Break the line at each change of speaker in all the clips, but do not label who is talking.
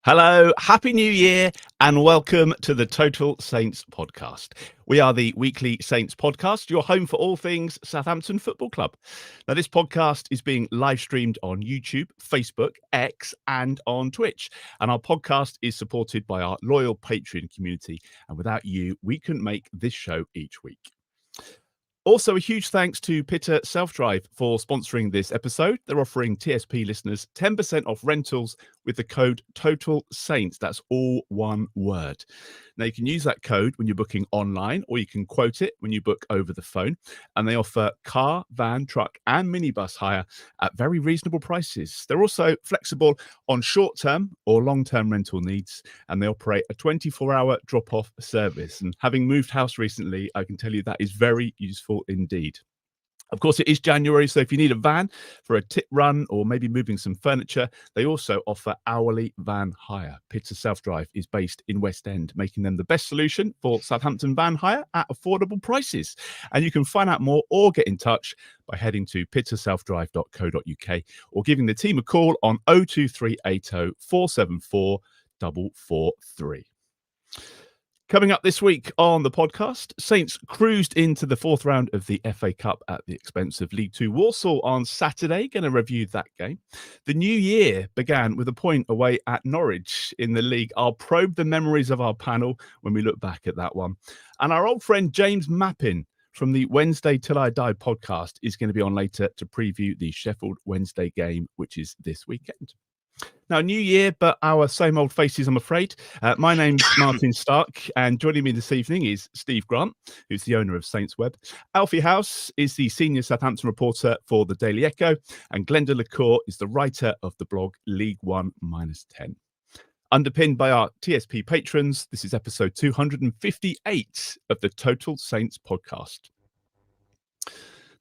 Hello, Happy New Year, and welcome to the Total Saints podcast. We are the weekly Saints podcast, your home for all things Southampton Football Club. Now, this podcast is being live streamed on YouTube, Facebook, X, and on Twitch. And our podcast is supported by our loyal Patreon community. And without you, we couldn't make this show each week. Also, a huge thanks to Pitter Self-Drive for sponsoring this episode. They're offering TSP listeners 10% off rentals with the code Total Saints. That's all one word. Now, you can use that code when you're booking online, or you can quote it when you book over the phone. And they offer car, van, truck, and minibus hire at very reasonable prices. They're also flexible on short-term or long-term rental needs, and they operate a 24-hour drop-off service. And having moved house recently, I can tell you that is very useful indeed. Of course, it is January, so if you need a van for a tip run or maybe moving some furniture, they also offer hourly van hire. Pitter Self-Drive is based in West End, making them the best solution for Southampton van hire at affordable prices. And you can find out more or get in touch by heading to pitterselfdrive.co.uk or giving the team a call on 02380 474 443. Coming up this week on the podcast, Saints cruised into the fourth round of the FA Cup at the expense of League Two Walsall on Saturday. Going to review that game. The new year began with a point away at Norwich in the league. I'll probe the memories of our panel when we look back at that one. And our old friend James Mappin from the Wednesday Till I Die podcast is going to be on later to preview the Sheffield Wednesday game, which is this weekend. Now, new year, but our same old faces, I'm afraid. My name's Martin Starke, and joining me this evening is Steve Grant, who's the owner of SaintsWeb. Alfie House is the senior Southampton reporter for the Daily Echo, and Glen Cour is the writer of the blog League 1-10. Underpinned by our TSP patrons, this is episode 258 of the Total Saints podcast.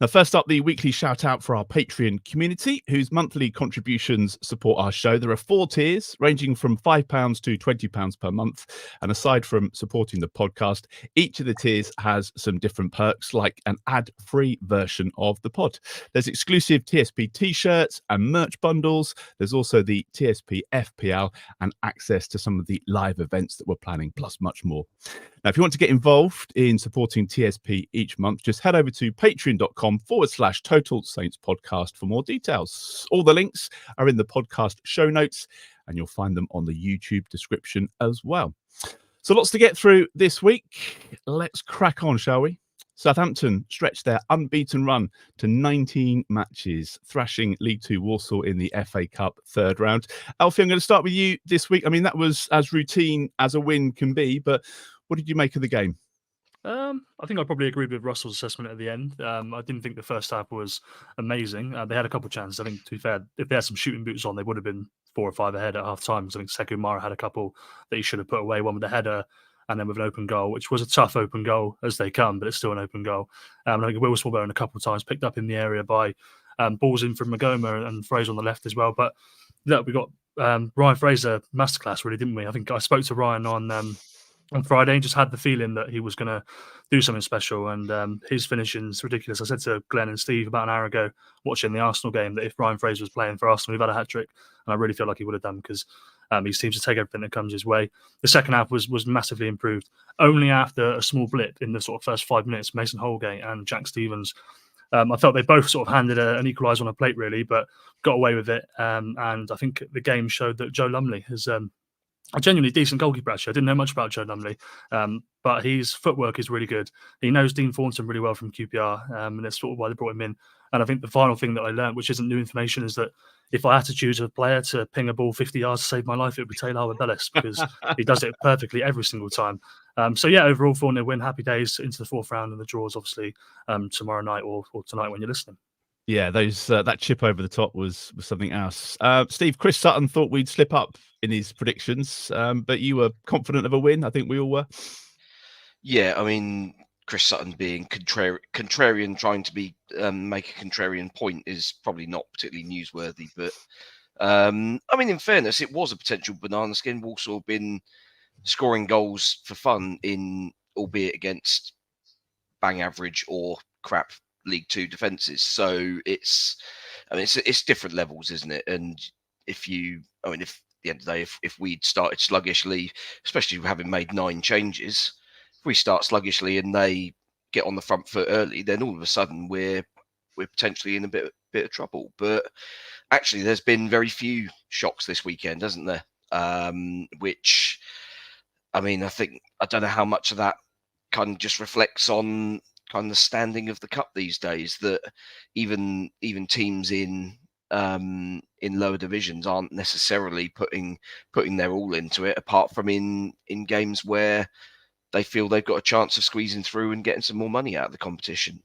Now, first up, the weekly shout out for our Patreon community, whose monthly contributions support our show. There are 4 tiers ranging from £5 to £20 per month. And aside from supporting the podcast, each of the tiers has some different perks, like an ad-free version of the pod. There's exclusive TSP t-shirts and merch bundles. There's also the TSP FPL and access to some of the live events that we're planning, plus much more. Now, if you want to get involved in supporting TSP each month, just head over to patreon.com/Total Saints podcast for more details. All the links are in the podcast show notes, and you'll find them on the YouTube description as well. So lots to get through this week. Let's crack on, shall we? Southampton stretched their unbeaten run to 19 matches, thrashing League Two Walsall in the FA Cup third round. Alfie, I'm going to start with you this week. I mean, that was as routine as a win can be, but what did you make of the game?
I think I probably agreed with Russell's assessment at the end. I didn't think the first half was amazing. They had a couple of chances. I think, to be fair, if they had some shooting boots on, they would have been 4 or 5 ahead at half time. I think Sekou Mara had a couple that he should have put away, one with a header and then with an open goal, which was a tough open goal as they come, but it's still an open goal. I think Will Smallbone a couple of times picked up in the area by balls in from Magoma and Fraser on the left as well. But look, we got Ryan Fraser masterclass, really, didn't we? I think I spoke to Ryan on Friday and just had the feeling that he was going to do something special, and his finishing's ridiculous. I said to Glen and Steve about an hour ago watching the Arsenal game that if Ryan Fraser was playing for Arsenal, we've had a hat-trick, and I really feel like he would have done, because he seems to take everything that comes his way. The second half was massively improved. Only after a small blip in the sort of first 5 minutes, Mason Holgate and Jack Stevens, I felt they both sort of handed an equaliser on a plate, really, but got away with it. And I think the game showed that Joe Lumley has a genuinely decent goalkeeper, actually. I didn't know much about Joe Lumley, but his footwork is really good. He knows Dean Thornton really well from QPR, and that's sort of why they brought him in. And I think the final thing that I learned, which isn't new information, is that if I had to choose a player to ping a ball 50 yards to save my life, it would be Taylor Bellis, because he does it perfectly every single time. So yeah, overall 4-0 win, happy days into the fourth round, and the draws obviously tomorrow night or tonight when you're listening.
Yeah, those that chip over the top was something else. Steve, Chris Sutton thought we'd slip up in his predictions, but you were confident of a win. I think we all were.
Yeah, I mean, Chris Sutton being contrarian, trying to be make a contrarian point is probably not particularly newsworthy. But I mean, in fairness, it was a potential banana skin. Walsall have been scoring goals for fun albeit against bang average or crap League Two defences. So it's different levels, isn't it? And if the end of the day, if we'd started sluggishly, especially having made 9 changes, if we start sluggishly and they get on the front foot early, then all of a sudden we're potentially in a bit of trouble. But actually, there's been very few shocks this weekend, hasn't there? Which, I mean, I don't know how much of that kind of just reflects on kind of the standing of the cup these days. That even teams in lower divisions aren't necessarily putting their all into it, apart from in games where they feel they've got a chance of squeezing through and getting some more money out of the competition,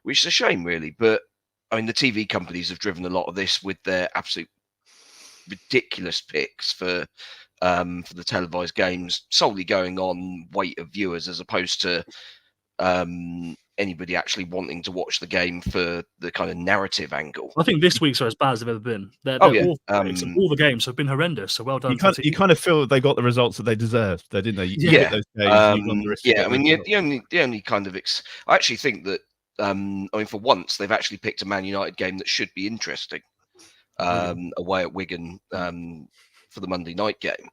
which is a shame, really. But I mean, the TV companies have driven a lot of this with their absolute ridiculous picks for the televised games, solely going on weight of viewers as opposed to anybody actually wanting to watch the game for the kind of narrative angle.
I think this week's are as bad as they've ever been. They're
Oh, yeah.
awful, and all the games have been horrendous. So well done.
You kind of feel they got the results that they deserved, though, didn't they?
Yeah.
Those games,
yeah. I mean, the only kind of I actually think that I mean, for once they've actually picked a Man United game that should be interesting away at Wigan for the Monday night game,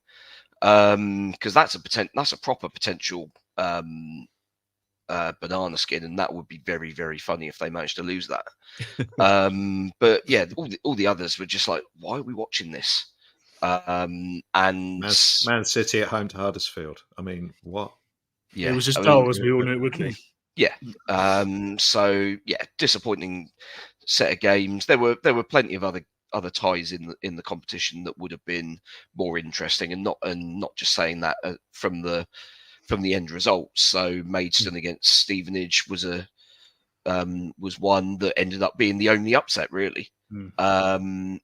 because that's a proper potential banana skin, and that would be very, very funny if they managed to lose that. But yeah, all the others were just like, why are we watching this? And
Man City at home to Huddersfield. I mean, what?
Yeah, it was just dull, as we all knew it would be.
Yeah. So yeah, disappointing set of games. There were plenty of other ties in the competition that would have been more interesting, and not just saying that from the end results. So Maidstone against Stevenage was one that ended up being the only upset, really. And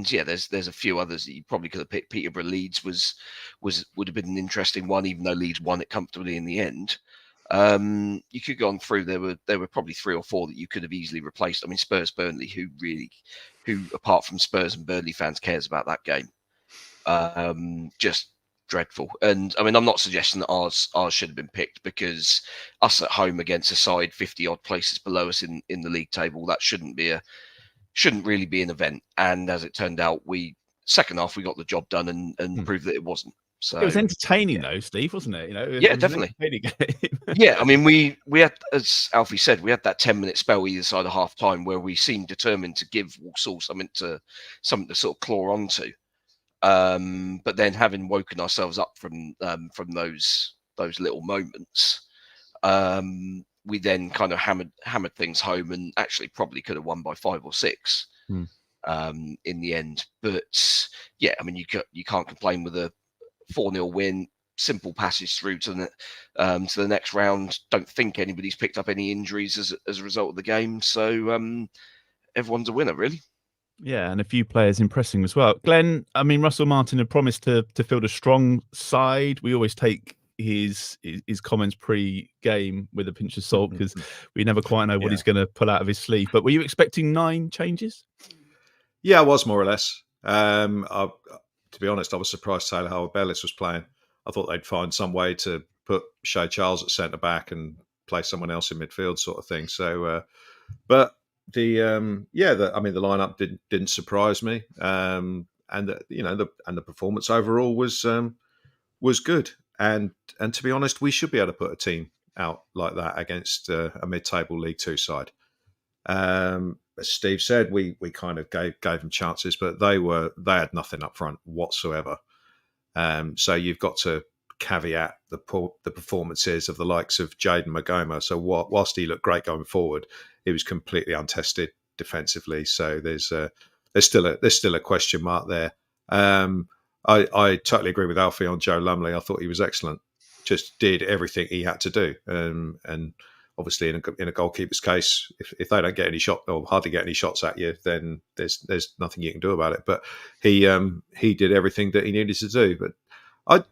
yeah, there's a few others that you probably could have picked. Peterborough Leeds would have been an interesting one, even though Leeds won it comfortably in the end. You could go on through. There were probably 3 or 4 that you could have easily replaced. I mean, Spurs Burnley, who apart from Spurs and Burnley fans cares about that game? Just dreadful. And I mean, I'm not suggesting that ours should have been picked, because us at home against a side 50 odd places below us in the league table, that shouldn't really be an event. And as it turned out, second half we got the job done and proved that it wasn't. So
it was entertaining though, Steve, wasn't it?
Yeah, definitely. Yeah, I mean, we had, as Alfie said, we had that 10-minute spell either side of half time where we seemed determined to give Walsall something to sort of claw onto. But then, having woken ourselves up from those little moments, we then kind of hammered things home, and actually probably could have won by 5 or 6 in the end. But yeah, I mean, you can't complain with a 4-0 win, simple passage through to the next round. Don't think anybody's picked up any injuries as a result of the game, so everyone's a winner, really.
Yeah, and a few players impressing as well. Glen, I mean, Russell Martin had promised to field a strong side. We always take his comments pre-game with a pinch of salt, because we never quite know what he's going to pull out of his sleeve. But were you expecting 9 changes?
Yeah, I was, more or less. To be honest, I was surprised Taylor Howard-Bellis was playing. I thought they'd find some way to put Shea Charles at centre back and play someone else in midfield, sort of thing. So, but the lineup didn't surprise me, and the performance overall was good. And to be honest, we should be able to put a team out like that against a mid-table League Two side. As Steve said, we kind of gave them chances, but they had nothing up front whatsoever. So you've got to caveat the performances of the likes of Jayden Magoma. So whilst he looked great going forward, he was completely untested defensively. So there's still a question mark there. I totally agree with Alfie on Joe Lumley. I thought he was excellent. Just did everything he had to do, and obviously in a goalkeeper's case, if they don't get any shot or hardly get any shots at you, then there's nothing you can do about it. But he did everything that he needed to do. But I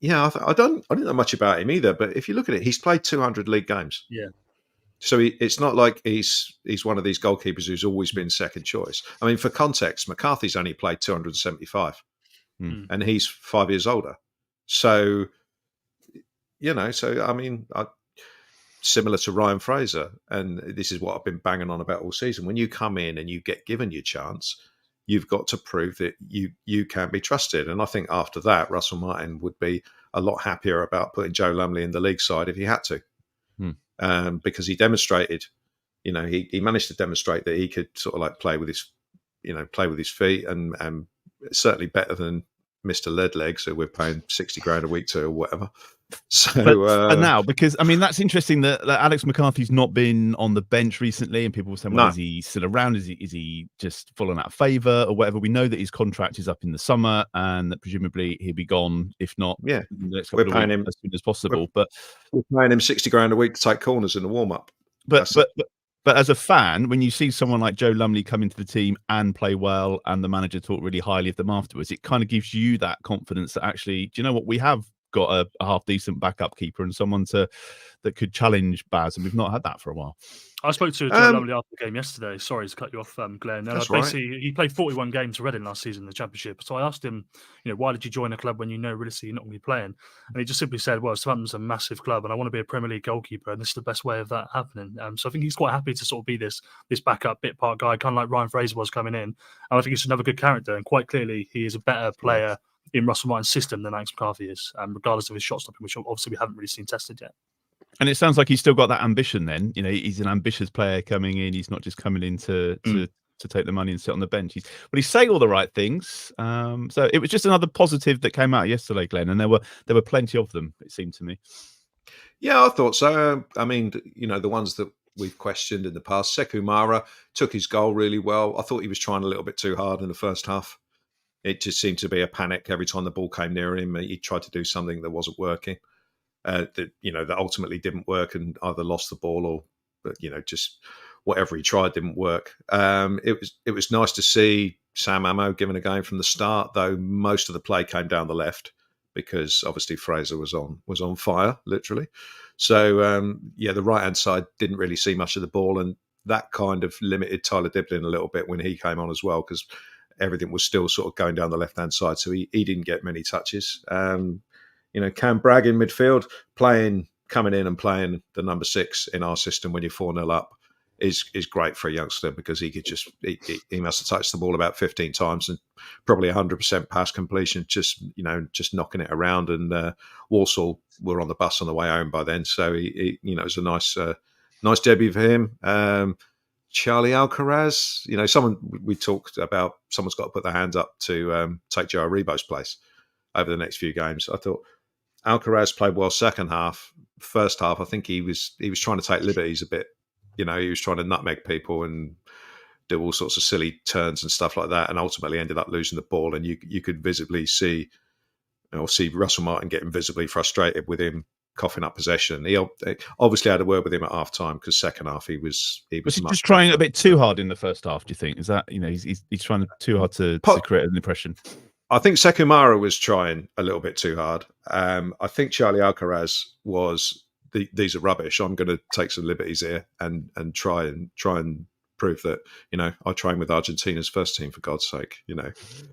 didn't know much about him either. But if you look at it, he's played 200 league games.
Yeah.
So it's not like he's one of these goalkeepers who's always been second choice. I mean, for context, McCarthy's only played 275, and he's 5 years older. So, I mean, similar to Ryan Fraser, and this is what I've been banging on about all season. When you come in and you get given your chance, you've got to prove that you can be trusted. And I think after that, Russell Martin would be a lot happier about putting Joe Lumley in the league side if he had to, because he demonstrated, he managed to demonstrate that he could sort of like play with his feet, and certainly better than Mr. Leadlegs, who we're paying 60 grand a week to or whatever. So,
but now, because I mean, that's interesting that Alex McCarthy's not been on the bench recently, and people were saying, well, is he still around? Is he just fallen out of favour or whatever? We know that his contract is up in the summer, and that presumably he'll be gone, if not in the next couple of weeks, as soon as possible. But
we're paying him 60 grand a week to take corners in the warm up.
But as a fan, when you see someone like Joe Lumley come into the team and play well, and the manager talk really highly of them afterwards, it kind of gives you that confidence that actually, do you know what, we have got a half decent backup keeper and someone that could challenge Baz, and we've not had that for a while.
I spoke to Joe Lumley after the game yesterday. Sorry to cut you off, Glenn. And basically, he played 41 games for Reading last season in the Championship. So I asked him, why did you join a club when you know realistically you're not going to be playing? And he just simply said, well, Southampton's a massive club and I want to be a Premier League goalkeeper, and this is the best way of that happening. So I think he's quite happy to sort of be this backup bit part guy, kind of like Ryan Fraser was coming in. And I think he's another good character, and quite clearly he is a better player in Russell Martin's system than Alex McCarthy is, regardless of his shot stopping, which obviously we haven't really seen tested yet.
And it sounds like he's still got that ambition then. He's an ambitious player coming in. He's not just coming in to take the money and sit on the bench. He's saying all the right things. So it was just another positive that came out yesterday, Glenn, and there were plenty of them, it seemed to me.
Yeah, I thought so. I mean, the ones that we've questioned in the past, Sekou Mara took his goal really well. I thought he was trying a little bit too hard in the first half. It just seemed to be a panic every time the ball came near him. He tried to do something that wasn't working. That ultimately didn't work, and either lost the ball or, just whatever he tried didn't work. It was nice to see Sam Ammo given a game from the start, though most of the play came down the left because obviously Fraser was on fire, literally. So the right hand side didn't really see much of the ball, and that kind of limited Tyler Diblin a little bit when he came on as well, because everything was still sort of going down the left hand side, so he didn't get many touches. Cam Bragg in midfield, coming in and playing the number 6 in our system when you're 4-0 up is great for a youngster, because he could he must have touched the ball about 15 times and probably 100% pass completion, just knocking it around. And Walsall were on the bus on the way home by then, so it was a nice debut for him. Charlie Alcaraz, we talked about someone's got to put their hands up to take Joe Aribo's place over the next few games. I thought Alcaraz played well second half. First half, I think he was trying to take liberties a bit. He was trying to nutmeg people and do all sorts of silly turns and stuff like that, and ultimately ended up losing the ball. And you could visibly see Russell Martin getting visibly frustrated with him coughing up possession. He obviously had a word with him at half time, because second half he was
just trying a bit too hard in the first half. Do you think is that he's trying too hard to create an impression?
I think Sekou Mara was trying a little bit too hard. I think Charlie Alcaraz was, these are rubbish. I'm going to take some liberties here and try and prove that I train with Argentina's first team, for God's sake.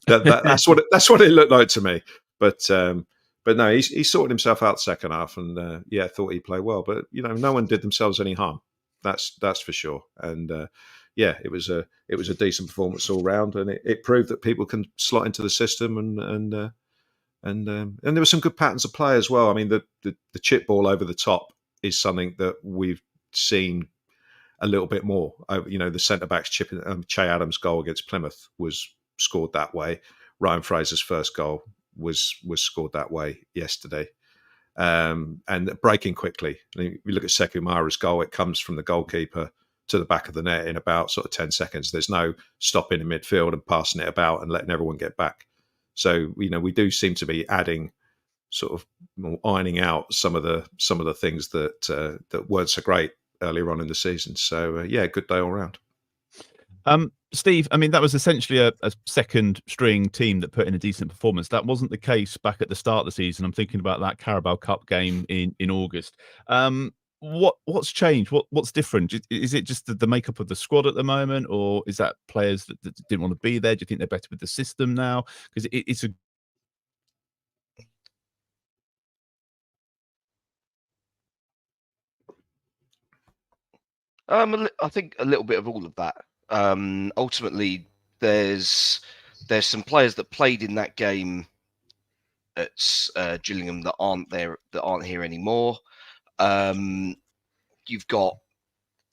That's what it looked like to me. But no, he sorted himself out second half, and thought he played well. But no one did themselves any harm. That's for sure. And it was a decent performance all round, and it proved that people can slot into the system, and there were some good patterns of play as well. I mean, the chip ball over the top is something that we've seen a little bit more. The centre backs chipping. Che Adams' goal against Plymouth was scored that way. Ryan Fraser's first goal was scored that way yesterday. And breaking quickly. I mean, you look at Sekou Mara's goal; it comes from the goalkeeper to the back of the net in about sort of 10 seconds. There's no stopping in midfield and passing it about and letting everyone get back. So, we do seem to be adding, sort of ironing out some of the things that weren't so great earlier on in the season. So, good day all round.
Steve, I mean, that was essentially a second string team that put in a decent performance. That wasn't the case back at the start of the season. I'm thinking about that Carabao Cup game in August. What's changed? What's different? Is it just the makeup of the squad at the moment, or is that players that didn't want to be there? Do you think they're better with the system now? Because it's a
I think a little bit of all of that. Ultimately, there's some players that played in that game at Gillingham that aren't here anymore. You've got,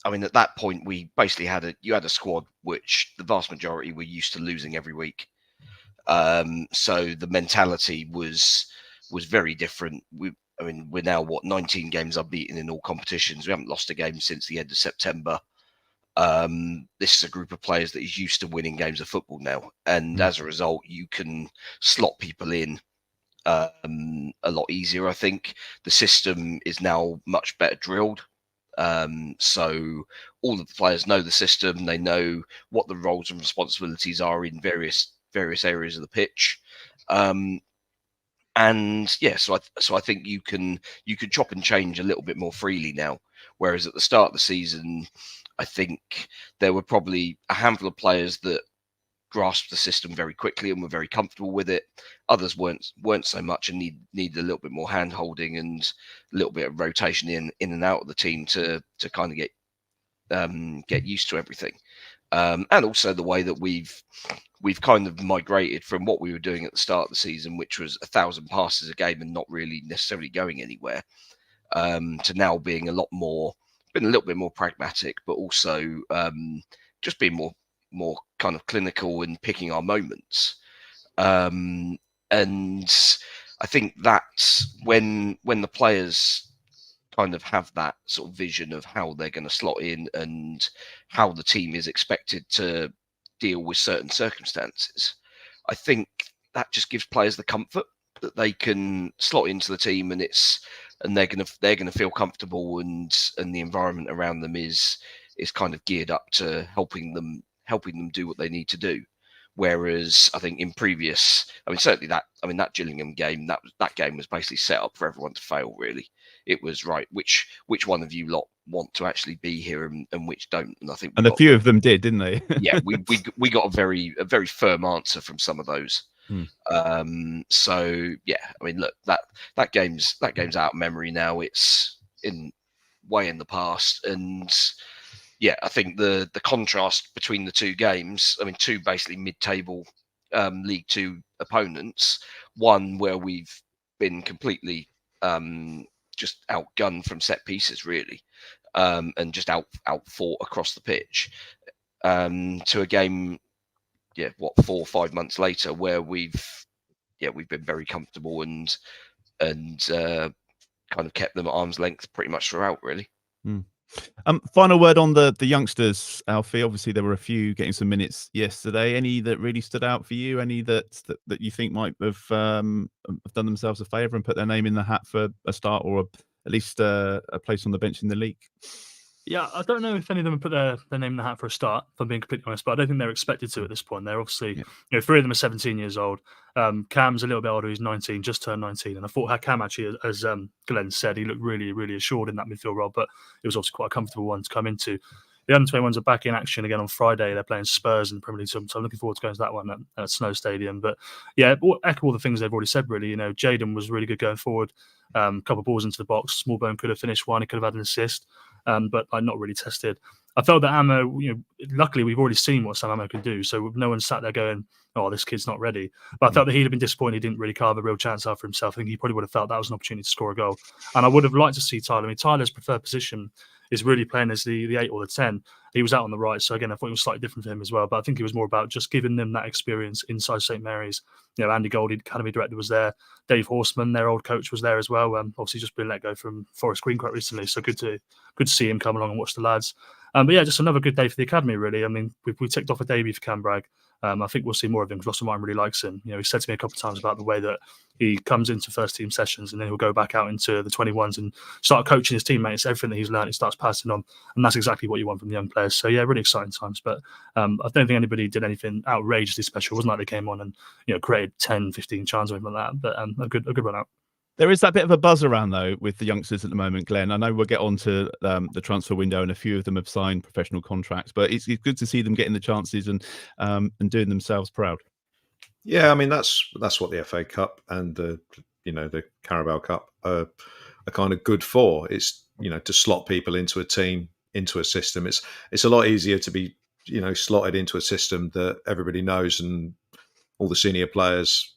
I mean, at that point we basically had a squad which the vast majority were used to losing every week. So the mentality was very different. We're now 19 games unbeaten in all competitions. We haven't lost a game since the end of September. This is a group of players that is used to winning games of football now, and as a result, you can slot people in a lot easier. I think the system is now much better drilled. So all of the players know the system. They know what the roles and responsibilities are in various areas of the pitch. And yeah, so I think you can chop and change a little bit more freely now. Whereas at the start of the season, I think there were probably a handful of players that grasped the system very quickly and were very comfortable with it. Others weren't so much and needed a little bit more hand holding and a little bit of rotation in and out of the team to kind of get used to everything. And also the way that we've kind of migrated from what we were doing at the start of the season, which was 1,000 passes a game and not really necessarily going anywhere, to now being a little bit more pragmatic, but also just being more kind of clinical and picking our moments. And I think that's when the players kind of have that sort of vision of how they're going to slot in and how the team is expected to deal with certain circumstances. I think that just gives players the comfort that they can slot into the team and they're going to feel comfortable and the environment around them is kind of geared up to helping them do what they need to do. Whereas I think in previous, certainly that Gillingham game, that game was basically set up for everyone to fail. Really, it was right. Which one of you lot want to actually be here and which don't? And I think
a few of them did, didn't they?
Yeah, we got a very firm answer from some of those. So yeah, look, that game's out of memory now. It's way in the past, and yeah, I think the contrast between the two games, two basically mid-table League Two opponents, one where we've been completely just outgunned from set pieces, really, and just outfought across the pitch, to a game, 4 or 5 months later, where we've been very comfortable and kind of kept them at arm's length pretty much throughout, really.
Final word on the youngsters, Alfie. Obviously, there were a few getting some minutes yesterday. Any that really stood out for you? Any that you think might have done themselves a favour and put their name in the hat for a start or at least a place on the bench in the league?
Yeah, I don't know if any of them have put their name in the hat for a start, if I'm being completely honest, but I don't think they're expected to at this point. They're obviously, 3 of them are 17 years old. Cam's a little bit older, he's 19, just turned 19. And I thought Cam actually, as Glen said, he looked really, really assured in that midfield role, but it was obviously quite a comfortable one to come into. The under-21s are back in action again on Friday. They're playing Spurs in the Premier League, so I'm looking forward to going to that one at Snow Stadium. But yeah, echo all the things they've already said, really. Jaden was really good going forward. A couple of balls into the box. Smallbone could have finished one. He could have had an assist. But not really tested. I felt that Ammo, luckily we've already seen what Sam Ammo can do, so no one sat there going, "Oh, this kid's not ready." But I felt that he'd have been disappointed he didn't really carve a real chance out for himself. I think he probably would have felt that was an opportunity to score a goal. And I would have liked to see Tyler. Tyler's preferred position is really playing as the 8 or the 10. He was out on the right, so again, I thought it was slightly different for him as well. But I think it was more about just giving them that experience inside St Mary's. Andy Goldie, academy director, was there. Dave Horseman, their old coach, was there as well. Obviously, just been let go from Forest Green quite recently, so good to see him come along and watch the lads. But yeah, just another good day for the academy, really. We ticked off a debut for Cam Bragg. I think we'll see more of him because Ross Martin really likes him. He said to me a couple of times about the way that he comes into first team sessions and then he'll go back out into the 21s and start coaching his teammates. Everything that he's learned, he starts passing on. And that's exactly what you want from the young players. So yeah, really exciting times. But I don't think anybody did anything outrageously special. It wasn't like they came on and created 10, 15 chances or anything like that. But a good run out.
There is that bit of a buzz around, though, with the youngsters at the moment, Glenn. I know we'll get on to the transfer window, and a few of them have signed professional contracts, but it's good to see them getting the chances and doing themselves proud.
Yeah, that's what the FA Cup and the Carabao Cup are kind of good for. It's to slot people into a team, into a system. It's a lot easier to be slotted into a system that everybody knows and all the senior players,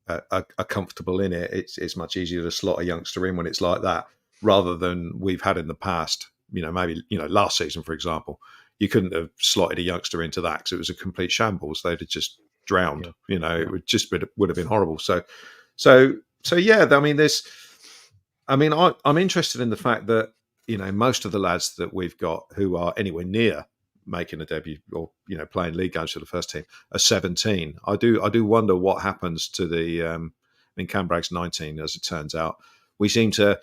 are comfortable in it. It's much easier to slot a youngster in when it's like that, rather than we've had in the past. Maybe last season, for example, you couldn't have slotted a youngster into that because it was a complete shambles. They'd have just drowned. It would have been horrible. So yeah. I'm interested in the fact that most of the lads that we've got who are anywhere near making a debut or playing league games for the first team are 17. I do wonder what happens to the. Cam Bragg's 19, as it turns out. We seem to.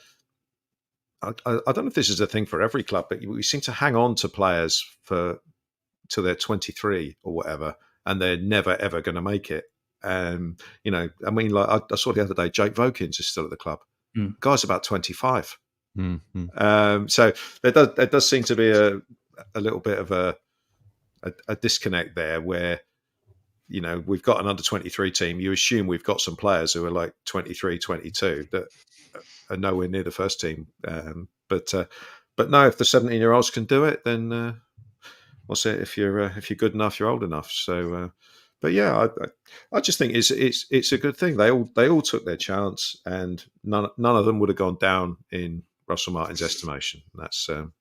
I don't know if this is a thing for every club, but we seem to hang on to players till they're 23 or whatever, and they're never ever going to make it. I saw the other day, Jake Vokins is still at the club. Guy's about 25.
Mm-hmm.
So there does seem to be a little bit of a disconnect there, where we've got an under 23 team. You assume we've got some players who are like 23, 22 that are nowhere near the first team. But no, if the 17-year-olds can do it, then what's it? If you're good enough, you're old enough. So, but yeah, I just think it's a good thing. They all took their chance, and none of them would have gone down in Russell Martin's estimation. That's a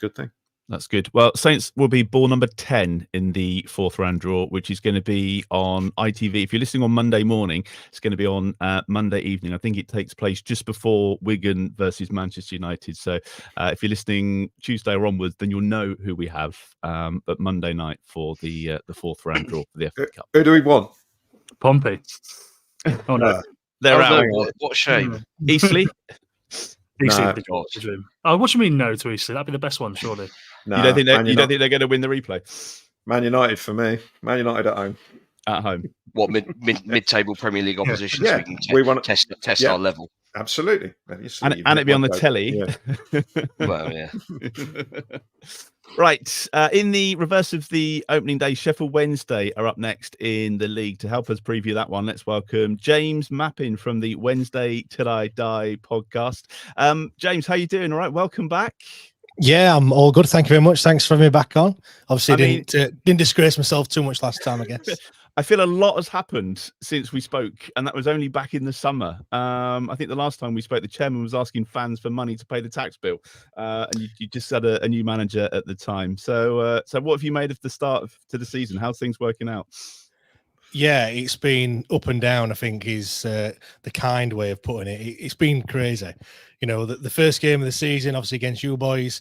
good thing.
That's good. Well, Saints will be ball number 10 in the fourth round draw, which is going to be on ITV. If you're listening on Monday morning, it's going to be on Monday evening. I think it takes place just before Wigan versus Manchester United. So if you're listening Tuesday or onwards, then you'll know who we have. But Monday night for the fourth round draw for the FA Cup.
Who do we want?
Pompey. Oh no,
they're out.
No, what shame.
Eastleigh.
No.
What do you mean no to Eastleigh? That'd be the best one, surely.
No,
you don't think they're going to win the replay?
Man United for me. Man United at home.
At home.
What mid-table Premier League opposition?
Yeah.
So we can test our level.
Absolutely.
And it'd be on the telly.
Yeah.
Well, yeah.
Right. In the reverse of the opening day, Sheffield Wednesday are up next in the league. To help us preview that one, let's welcome James Mappin from the Wednesday Till I Die podcast. James, how you doing? All right. Welcome back.
Yeah, I'm all good. Thank you very much. Thanks for having me back on. Obviously, didn't disgrace myself too much last time, I guess.
I feel a lot has happened since we spoke, and that was only back in the summer. I think the last time we spoke, the chairman was asking fans for money to pay the tax bill, and you just had a new manager at the time. So what have you made of the start to the season? How's things working out?
Yeah, it's been up and down, I think, is the kind way of putting it. It's been crazy. The first game of the season, obviously against you boys,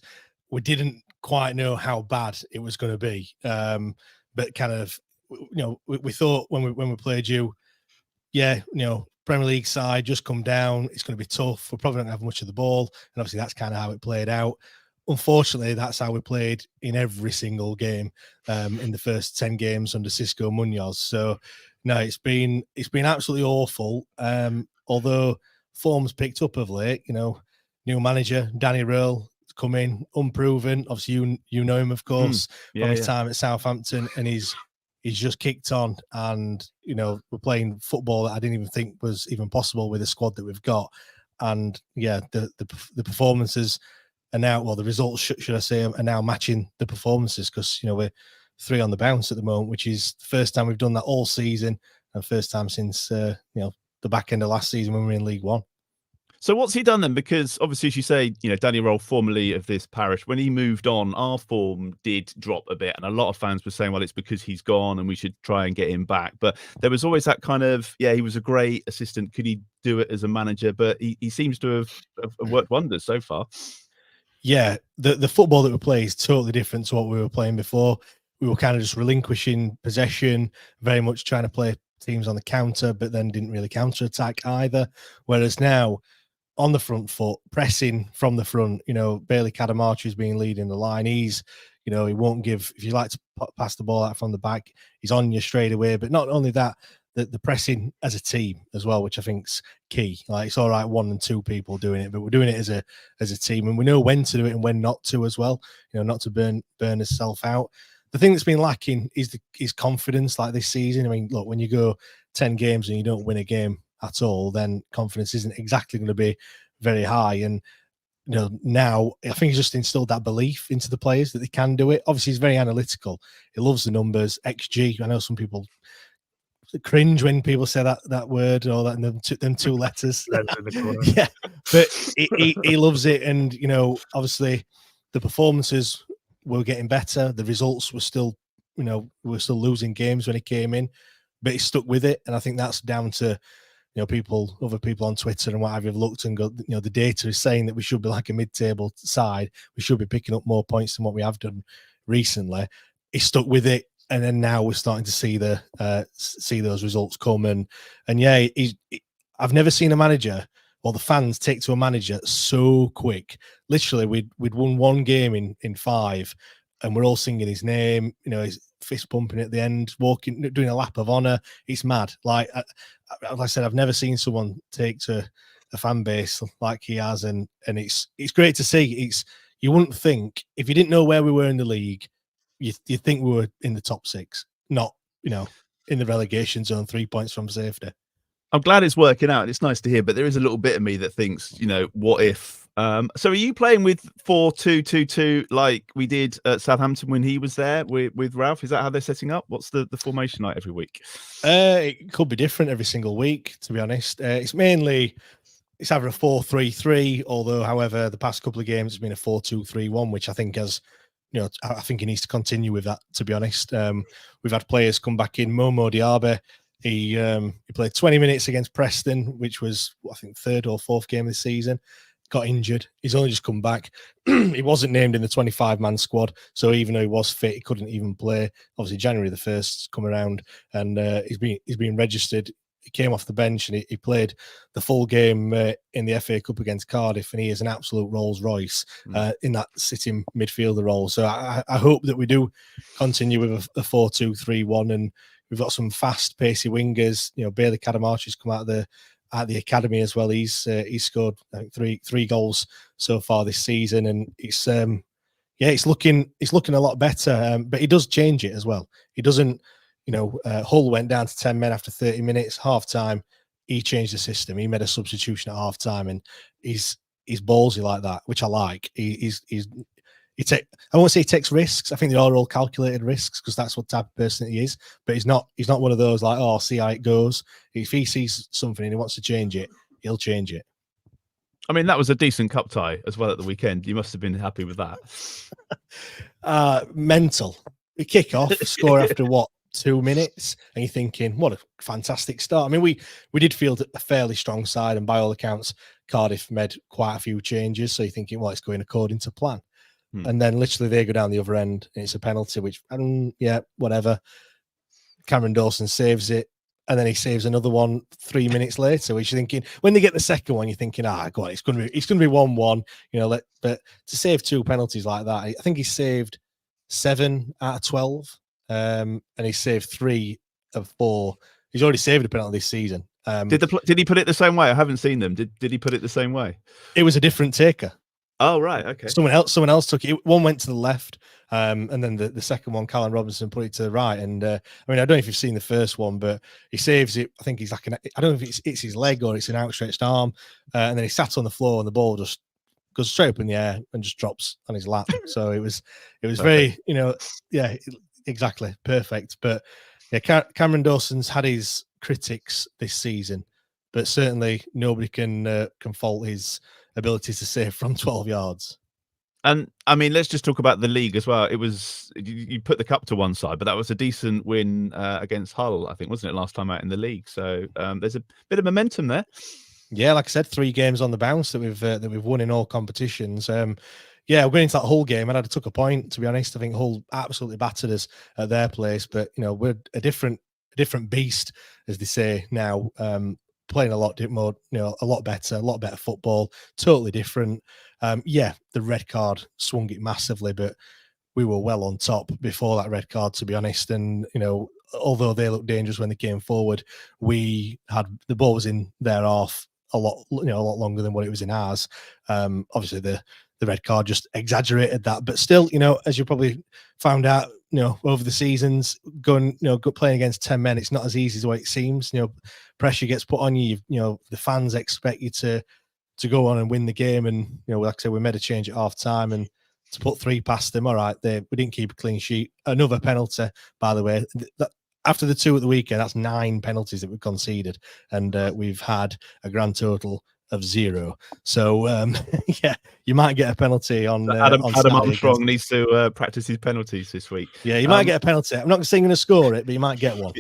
we didn't quite know how bad it was going to be. But kind of, we thought when we played you, Premier League side, just come down. It's going to be tough. We're probably not going to have much of the ball. And obviously that's kind of how it played out. Unfortunately, that's how we played in every single game in the first 10 games under Xisco Munoz. So, no, it's been absolutely awful. Although form's picked up of late, new manager, Danny Röhl, come in, unproven. Obviously, you know him, of course, from his time at Southampton, and he's just kicked on. And, we're playing football that I didn't even think was even possible with the squad that we've got. And, the performances are now, well, the results, should I say, are now matching the performances, because, we're 3 on the bounce at the moment, which is the first time we've done that all season, and first time since, the back end of last season when we were in League One.
So what's he done then? Because obviously, as you say, Danny Röhl, formerly of this parish, when he moved on, our form did drop a bit. And a lot of fans were saying, well, it's because he's gone and we should try and get him back. But there was always that kind of, he was a great assistant. Could he do it as a manager? But he seems to have worked wonders so far.
Yeah, the football that we play is totally different to what we were playing before. We were kind of just relinquishing possession, very much trying to play teams on the counter, but then didn't really counter-attack either. Whereas now, on the front foot, pressing from the front, Bailey Cadamarchi is being leading the line. He's, he won't give, if you like to pass the ball out from the back, he's on you straight away. But not only that, the pressing as a team as well, which I think's key. Like, it's all right, 1 and 2 people doing it, but we're doing it as a team, and we know when to do it and when not to as well. Not to burn herself out. The thing that's been lacking is confidence. Like this season, I mean, look, when you go 10 games and you don't win a game at all, then confidence isn't exactly going to be very high. And now I think he's just instilled that belief into the players that they can do it. Obviously, he's very analytical. He loves the numbers, XG. I know some people cringe when people say that word or them two letters. Yeah, but he loves it, and obviously the performances were getting better. The results were still, we're still losing games when he came in, but he stuck with it, and I think that's down to other people on Twitter and what have you have looked and go, the data is saying that we should be like a mid-table side. We should be picking up more points than what we have done recently. He stuck with it. And then now we're starting to see see those results come, and yeah, I've never seen a manager or the fans take to a manager so quick. Literally, we'd won one game in 5, and we're all singing his name. His fist pumping at the end, walking, doing a lap of honor. It's mad. Like I said, I've never seen someone take to a fan base like he has, and it's great to see. You wouldn't think if you didn't know where we were in the league. You think we were in the top 6, not in the relegation zone, 3 points from safety.
I'm glad it's working out. It's nice to hear, but there is a little bit of me that thinks, what if? So are you playing with 4-2-2-2 like we did at Southampton when he was there with Ralph? Is that how they're setting up? What's the formation like every week?
It could be different every single week, to be honest. It's either a 4-3-3, although, however, the past couple of games it's been a 4-2-3-1, which I think has. I think he needs to continue with that, to be honest. We've had players come back in. Momo Diaby, he played 20 minutes against Preston, which was, I think, 3rd or 4th game of the season. Got injured. He's only just come back. He wasn't named in the 25-man squad, so even though he was fit, he couldn't even play. Obviously, January the 1st come around, and he's been registered. He came off the bench and he played the full game in the FA Cup against Cardiff, and he is an absolute Rolls Royce in that sitting midfielder role. So I hope that we do continue with a 4-2-3-1, and we've got some fast, pacey wingers. Bailey Cadamarchi's come out of the academy as well. He's scored, I think, three goals so far this season, and it's looking a lot better. But he does change it as well. He doesn't. Hull went down to 10 men after 30 minutes, half time. He changed the system. He made a substitution at half time, and he's ballsy like that, which I like. I won't say he takes risks. I think they are all calculated risks because that's what type of person he is. But he's not one of those like, oh, I'll see how it goes. If he sees something and he wants to change it, he'll change it.
I mean, that was a decent cup tie as well at the weekend. You must have been happy with that.
Mental. We kick off, score after what? 2 minutes, and you're thinking, what a fantastic start. I mean, we did field a fairly strong side, and by all accounts, Cardiff made quite a few changes. So you're thinking, well, it's going according to plan. And then literally they go down the other end, and it's a penalty, which, whatever. Cameron Dawson saves it, and then he saves another one 3 minutes later, which you're thinking, when they get the second one, you're thinking, go on, it's going to be 1-1, but to save 2 penalties like that, I think he saved 7 out of 12. And he saved 3 of 4. He's already saved a penalty this season.
Did he put it the same way? I haven't seen them. Did he put it the same way?
It was a different taker.
Oh, right. Okay.
Someone else took it. One went to the left, and then the second one, Callum Robinson, put it to the right. And I don't know if you've seen the first one, but he saves it. I think he's like I don't know if it's his leg or it's an outstretched arm, and then he sat on the floor, and the ball just goes straight up in the air and just drops on his lap. So it was very, exactly perfect. But yeah, Cameron Dawson's had his critics this season, but certainly nobody can fault his ability to save from 12 yards.
And I mean, let's just talk about the league as well. It was, you put the cup to one side, but that was a decent win against Hull, I think, wasn't it, last time out in the league? So there's a bit of momentum there.
Yeah, like I said, 3 games on the bounce that we've won in all competitions. Yeah, we're going into that Hull game, and I took a point, to be honest. I think Hull absolutely battered us at their place, but we're a different beast, as they say now. Playing a lot more, a lot better football, totally different. Yeah, the red card swung it massively, but we were well on top before that red card, to be honest. And although they looked dangerous when they came forward, we had the ball was in their half a lot longer than what it was in ours. Obviously the red card just exaggerated that, but still, as you probably found out, over the seasons, playing against 10 men, it's not as easy as what it seems. Pressure gets put on you. The fans expect you to to go on and win the game. And like I said, we made a change at half time and to put 3 past them. All right, we didn't keep a clean sheet. Another penalty, by the way. After the 2 at the weekend, that's 9 penalties that we've conceded, and we've had a grand total of 0. So yeah, you might get a penalty on.
Adam Armstrong
against...
needs to practice his penalties this week.
Yeah, you might get a penalty. I'm not saying going to score it, but you might get one.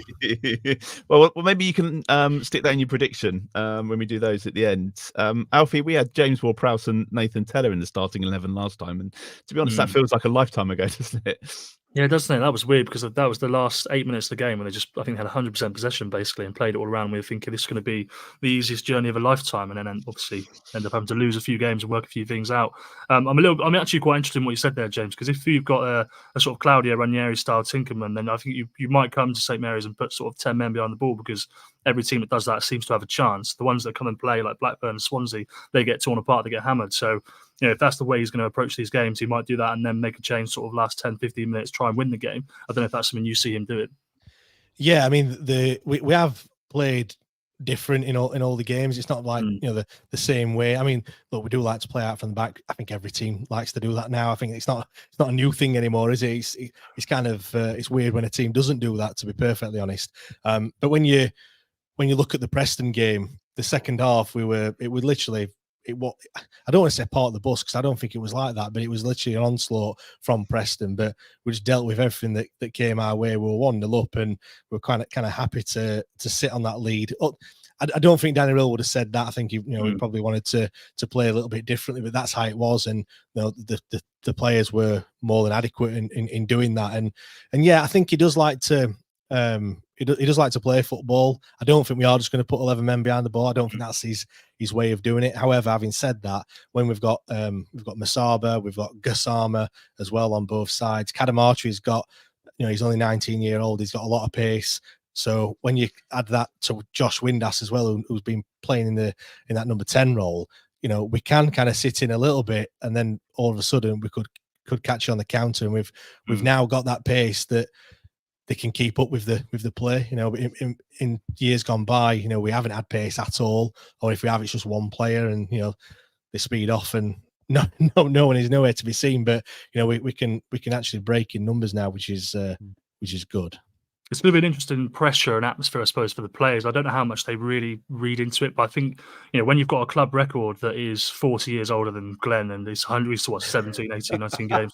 well, maybe you can stick that in your prediction when we do those at the end. Alfie, we had James Ward-Prowse and Nathan Tedder in the starting 11 last time, and to be honest, that feels like a lifetime ago, doesn't it?
Yeah, it does. That was weird because that was the last 8 minutes of the game when they I think, had 100% possession basically and played it all around. We were thinking this is going to be the easiest journey of a lifetime, and then obviously end up having to lose a few games and work a few things out. I'm actually quite interested in what you said there, James, because if you've got a sort of Claudio Ranieri style Tinkerman, then I think you might come to St Mary's and put sort of 10 men behind the ball, because every team that does that seems to have a chance. The ones that come and play like Blackburn and Swansea, they get torn apart, they get hammered. So if that's the way he's going to approach these games, he might do that and then make a change sort of last 10, 15 minutes, try and win the game. I don't know if that's something you see him do it.
Yeah, I mean, we have played different in all the games. It's not like the same way. I mean, look, we do like to play out from the back. I think every team likes to do that now. I think it's not a new thing anymore, is it? It's kind of it's weird when a team doesn't do that, to be perfectly honest. But when you look at the Preston game, the second half, I don't want to say part of the bus, because I don't think it was like that, but it was literally an onslaught from Preston. But we just dealt with everything that came our way. We were 1-0 up, and we we're kind of happy to sit on that lead. I don't think Danny Rill would have said that. I think he probably wanted to play a little bit differently, but that's how it was. And the players were more than adequate in doing that. And yeah, I think he does like to. He does like to play football. I don't think we are just going to put 11 men behind the ball. I don't think that's his way of doing it. However, having said that, when we've got Masaba, we've got Gassama as well on both sides. Kadamatri's got, he's only 19-year-old. He's got a lot of pace. So when you add that to Josh Windass as well, who's been playing in that number 10 role, we can kind of sit in a little bit, and then all of a sudden we could catch you on the counter, and we've now got that pace that they can keep up with the play. In years gone by, we haven't had pace at all, or if we have, it's just one player, and they speed off, and no one is nowhere to be seen. But we can actually break in numbers now, which is good.
It's going to be an interesting pressure and atmosphere, I suppose, for the players. I don't know how much they really read into it, but I think, when you've got a club record that is 40 years older than Glen, and it's 17, 18, 19 games,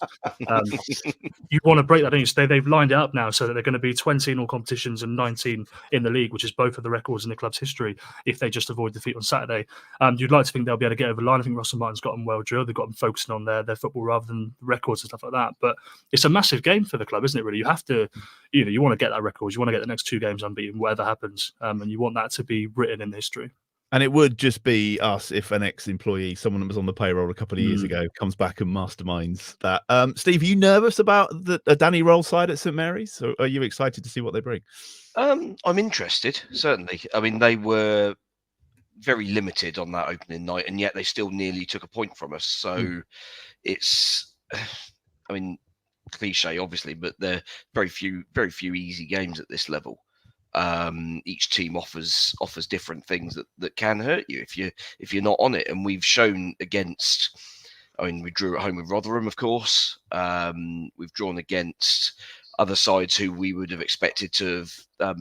you want to break that, don't you? So they've lined it up now so that they're going to be 20 in all competitions and 19 in the league, which is both of the records in the club's history, if they just avoid defeat on Saturday. You'd like to think they'll be able to get over the line. I think Russell Martin's got them well drilled. They've got them focusing on their football rather than records and stuff like that. But it's a massive game for the club, isn't it, really? You have to, you want to get that records. You want to get the next 2 games unbeaten, whatever happens, and you want that to be written in history.
And it would just be us if an ex-employee, someone that was on the payroll a couple of years ago, comes back and masterminds that. Steve, are you nervous about the Danny Roll side at St Mary's, or are you excited to see what they bring?
I'm interested, certainly. I mean, they were very limited on that opening night, and yet they still nearly took a point from us. So it's, I mean, cliche obviously, but there are very few easy games at this level. Each team offers different things that can hurt you if you're not on it, and we've shown against, we drew at home with Rotherham, of course. We've drawn against other sides who we would have expected to have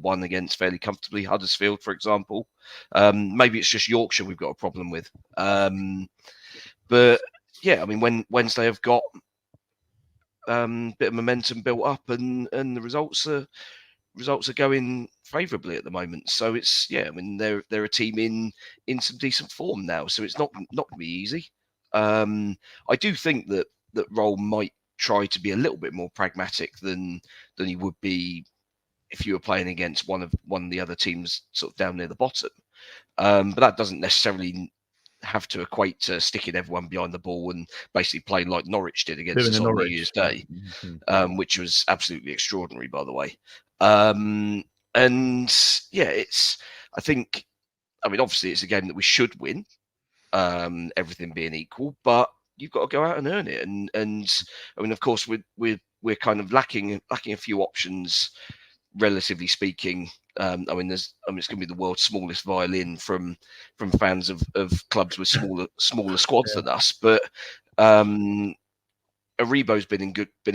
won against fairly comfortably, Huddersfield, for example. Maybe it's just Yorkshire we've got a problem with, but yeah, I mean, when Wednesday have got bit of momentum built up, and the results are going favourably at the moment. So it's, I mean, they're a team in some decent form now, so it's not going to be easy. I do think that Roll might try to be a little bit more pragmatic than he would be if you were playing against one of the other teams sort of down near the bottom. But that doesn't necessarily have to equate to sticking everyone behind the ball and basically playing like Norwich did against us on New Year's Day, which was absolutely extraordinary, by the way. And yeah, I think, obviously it's a game that we should win, everything being equal, but you've got to go out and earn it. And I mean, of course, we're kind of lacking a few options, relatively speaking, I mean, it's going to be the world's smallest violin from fans of clubs with smaller squads than us. But Aribo's been in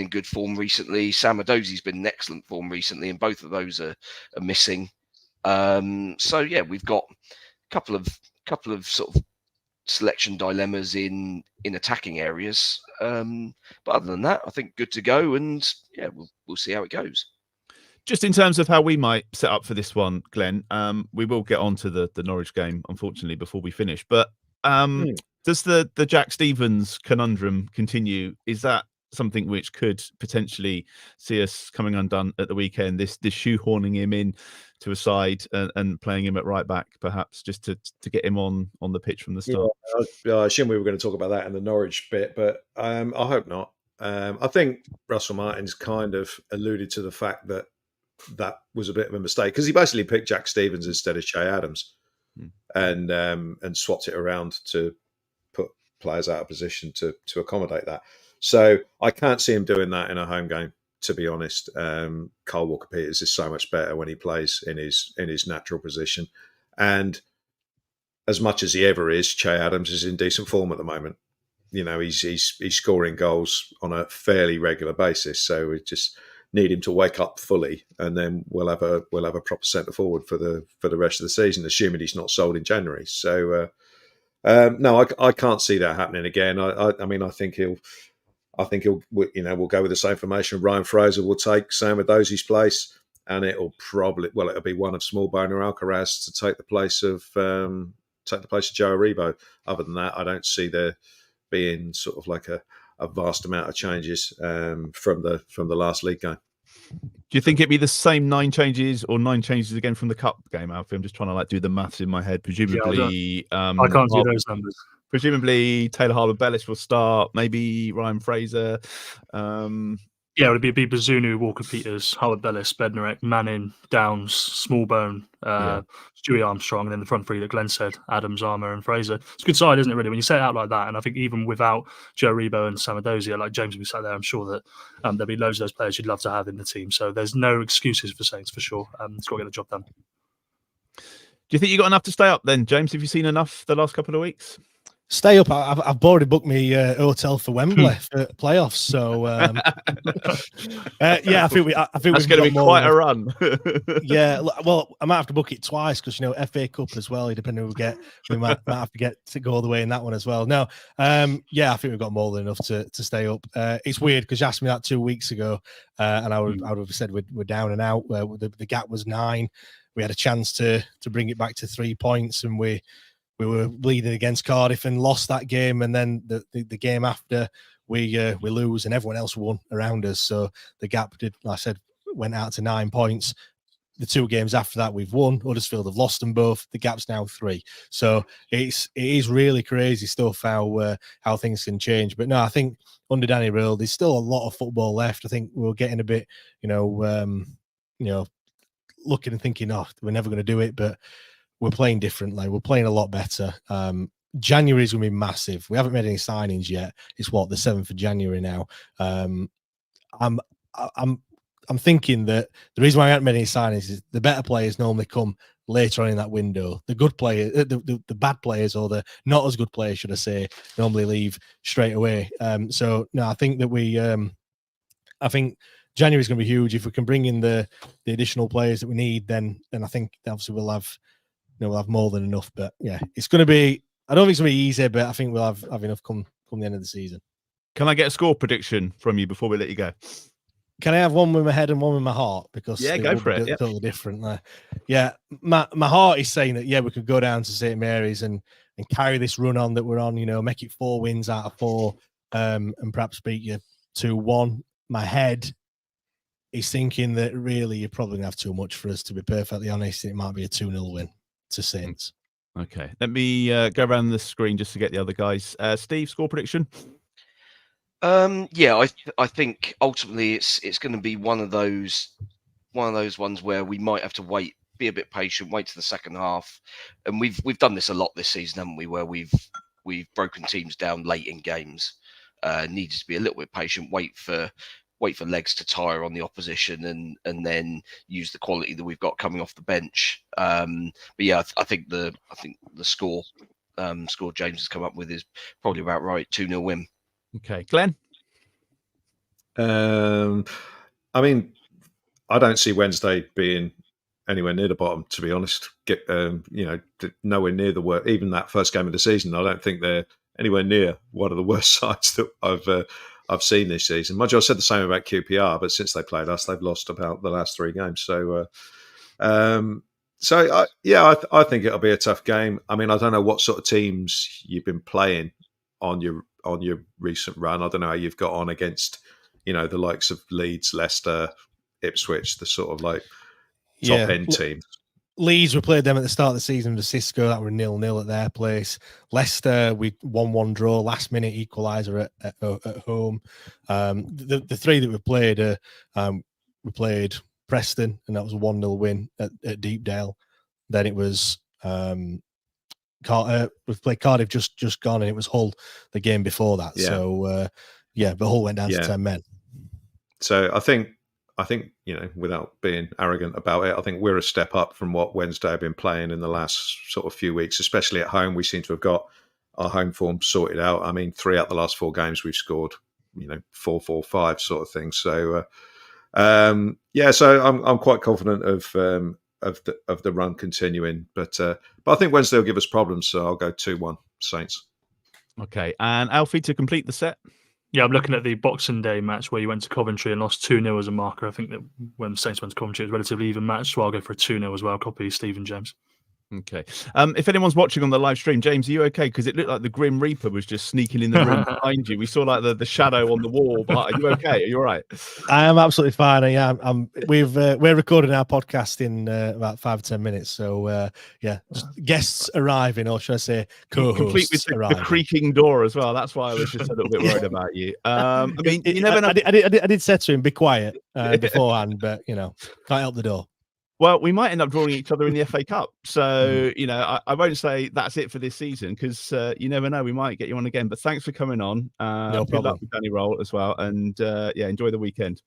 good form recently. Samadozi's been in excellent form recently, and both of those are missing. So yeah, we've got a couple of sort of selection dilemmas in attacking areas. But other than that, I think good to go, and yeah, we'll see how it goes.
Just in terms of how we might set up for this one, Glenn, we will get on to the Norwich game, unfortunately, before we finish. But does the Jack Stevens conundrum continue? Is that something which could potentially see us coming undone at the weekend? This shoehorning him in to a side and playing him at right back, perhaps, just to get him on the pitch from the start?
Yeah, I assume we were going to talk about that in the Norwich bit, but I hope not. I think Russell Martin's kind of alluded to the fact that was a bit of a mistake, because he basically picked Jack Stevens instead of Che Adams and swapped it around to put players out of position to accommodate that. So I can't see him doing that in a home game, to be honest. Kyle Walker-Peters is so much better when he plays in his natural position. And as much as he ever is, Che Adams is in decent form at the moment. You know, he's scoring goals on a fairly regular basis. So we just need him to wake up fully, and then we'll have a proper centre forward for the rest of the season, assuming he's not sold in January. So no, I can't see that happening again. I mean, I think he'll we'll go with the same formation. Ryan Fraser will take Sam Adozi's place, and it'll be one of Smallbone or Alcaraz to take the place of Joe Aribo. Other than that, I don't see there being sort of like a vast amount of changes from the last league game.
Do you think it'd be the same 9 changes or 9 changes again from the cup game, Alfie? I'm just trying to do the maths in my head. Presumably,
I can't do those numbers.
Presumably, Taylor Harwood-Bellis will start. Maybe Ryan Fraser.
Yeah, it would be Bazunu, Walker-Peters, Harwood-Bellis, Bednarek, Manning, Downs, Smallbone, Stewie Armstrong, and then the front three that Glenn said, Adams, Armour, and Fraser. It's a good side, isn't it, really, when you say it out like that? And I think even without Joe Aribo and Samadozi, like James will be sat there, I'm sure that there'll be loads of those players you'd love to have in the team. So there's no excuses for Saints, for sure. It's got to get the job done.
Do you think you got enough to stay up then, James? Have you seen enough the last couple of weeks?
Stay up. I've already booked me hotel for Wembley for playoffs. So yeah, I think
that's going to be quite a run.
Yeah, well, I might have to book it twice because FA Cup as well. Depending who we get, we might have to get to go all the way in that one as well. No, yeah, I think we've got more than enough to stay up. It's weird because you asked me that 2 weeks ago, and I would have said we're down and out. The gap was 9. We had a chance to bring it back to 3 points, and we were bleeding against Cardiff and lost that game, and then the game after we lose and everyone else won around us. So the gap like I said, went out to 9 points. The 2 games after that we've won. Huddersfield have lost them both. The gap's now 3. So it is really crazy stuff how things can change. But no, I think under Danny Röhl, there's still a lot of football left. I think we're getting a bit, looking and thinking, we're never going to do it, but we're playing differently. We're playing a lot better. January is going to be massive. We haven't made any signings yet. It's the 7th of January now. I'm thinking that the reason why I haven't made any signings is the better players normally come later on in that window. The good players, the bad players, or the not as good players, should I say, normally leave straight away. So no, I think that I think January is going to be huge. If we can bring in the additional players that we need, then I think obviously we'll have more than enough. But yeah, it's going to be. I don't think it's going to be easy, but I think we'll have enough come the end of the season.
Can I get a score prediction from you before we let you go?
Can I have one with my head and one with my heart? Because
go for it.
Totally different. Yeah, my heart is saying that we could go down to St Mary's and carry this run on that we're on. Make it 4 wins out of 4, and perhaps beat you 2-1. My head is thinking that really you're probably gonna have too much for us, to be perfectly honest. It might be a 2-0 win to Saints.
Okay, let me go around the screen just to get the other guys. Steve, score prediction?
Yeah, I think ultimately it's going to be one of those ones where we might have to wait, be a bit patient, wait to the second half, and we've done this a lot this season, haven't we? Where we've broken teams down late in games, needed to be a little bit patient, wait for wait for legs to tire on the opposition, and then use the quality that we've got coming off the bench. But yeah, I think the score James has come up with is probably about right. 2-0 win.
Okay, Glenn.
I mean, I don't see Wednesday being anywhere near the bottom, to be honest. Nowhere near the worst. Even that first game of the season, I don't think they're anywhere near one of the worst sides that I've seen this season. Mind you, I said the same about QPR, but since they played us, they've lost about the last 3 games. So, I think it'll be a tough game. I mean, I don't know what sort of teams you've been playing on your recent run. I don't know how you've got on against, the likes of Leeds, Leicester, Ipswich, the sort of like top end teams.
Leeds, we played them at the start of the season under Cisco. That were 0-0 at their place. Leicester, we 1-1 draw, last minute equaliser at home. The 3 that we played Preston, and that was a 1-0 win at Deepdale. Then it was we played Cardiff just gone, and it was Hull the game before that. Yeah. So but Hull went down to 10 men.
So I think, without being arrogant about it, I think we're a step up from what Wednesday have been playing in the last sort of few weeks, especially at home. We seem to have got our home form sorted out. I mean, 3 out of the last 4 games we've scored, 4-4-5 sort of thing. So, so I'm quite confident of the run continuing. But I think Wednesday will give us problems, so I'll go 2-1 Saints.
Okay, and Alfie to complete the set.
Yeah, I'm looking at the Boxing Day match where you went to Coventry and lost 2-0 as a marker. I think that when Saints went to Coventry, it was a relatively even match, so I'll go for a 2-0 as well. Copy Stephen James.
Okay. If anyone's watching on the live stream, James, are you okay? Because it looked like the Grim Reaper was just sneaking in the room behind you. We saw like the shadow on the wall. But are you okay? Are you all right?
I am absolutely fine. We're recording our podcast in about 5 or 10 minutes. So just guests arriving, or should I say, co-hosts
complete with the creaking door as well. That's why I was just a little bit worried about you. I mean, you never know.
I did say to him, be quiet beforehand, but can't help the door.
Well, we might end up drawing each other in the FA Cup. So, I won't say that's it for this season because you never know. We might get you on again. But thanks for coming on.
No problem.
Good luck with Danny Roll as well. And enjoy the weekend.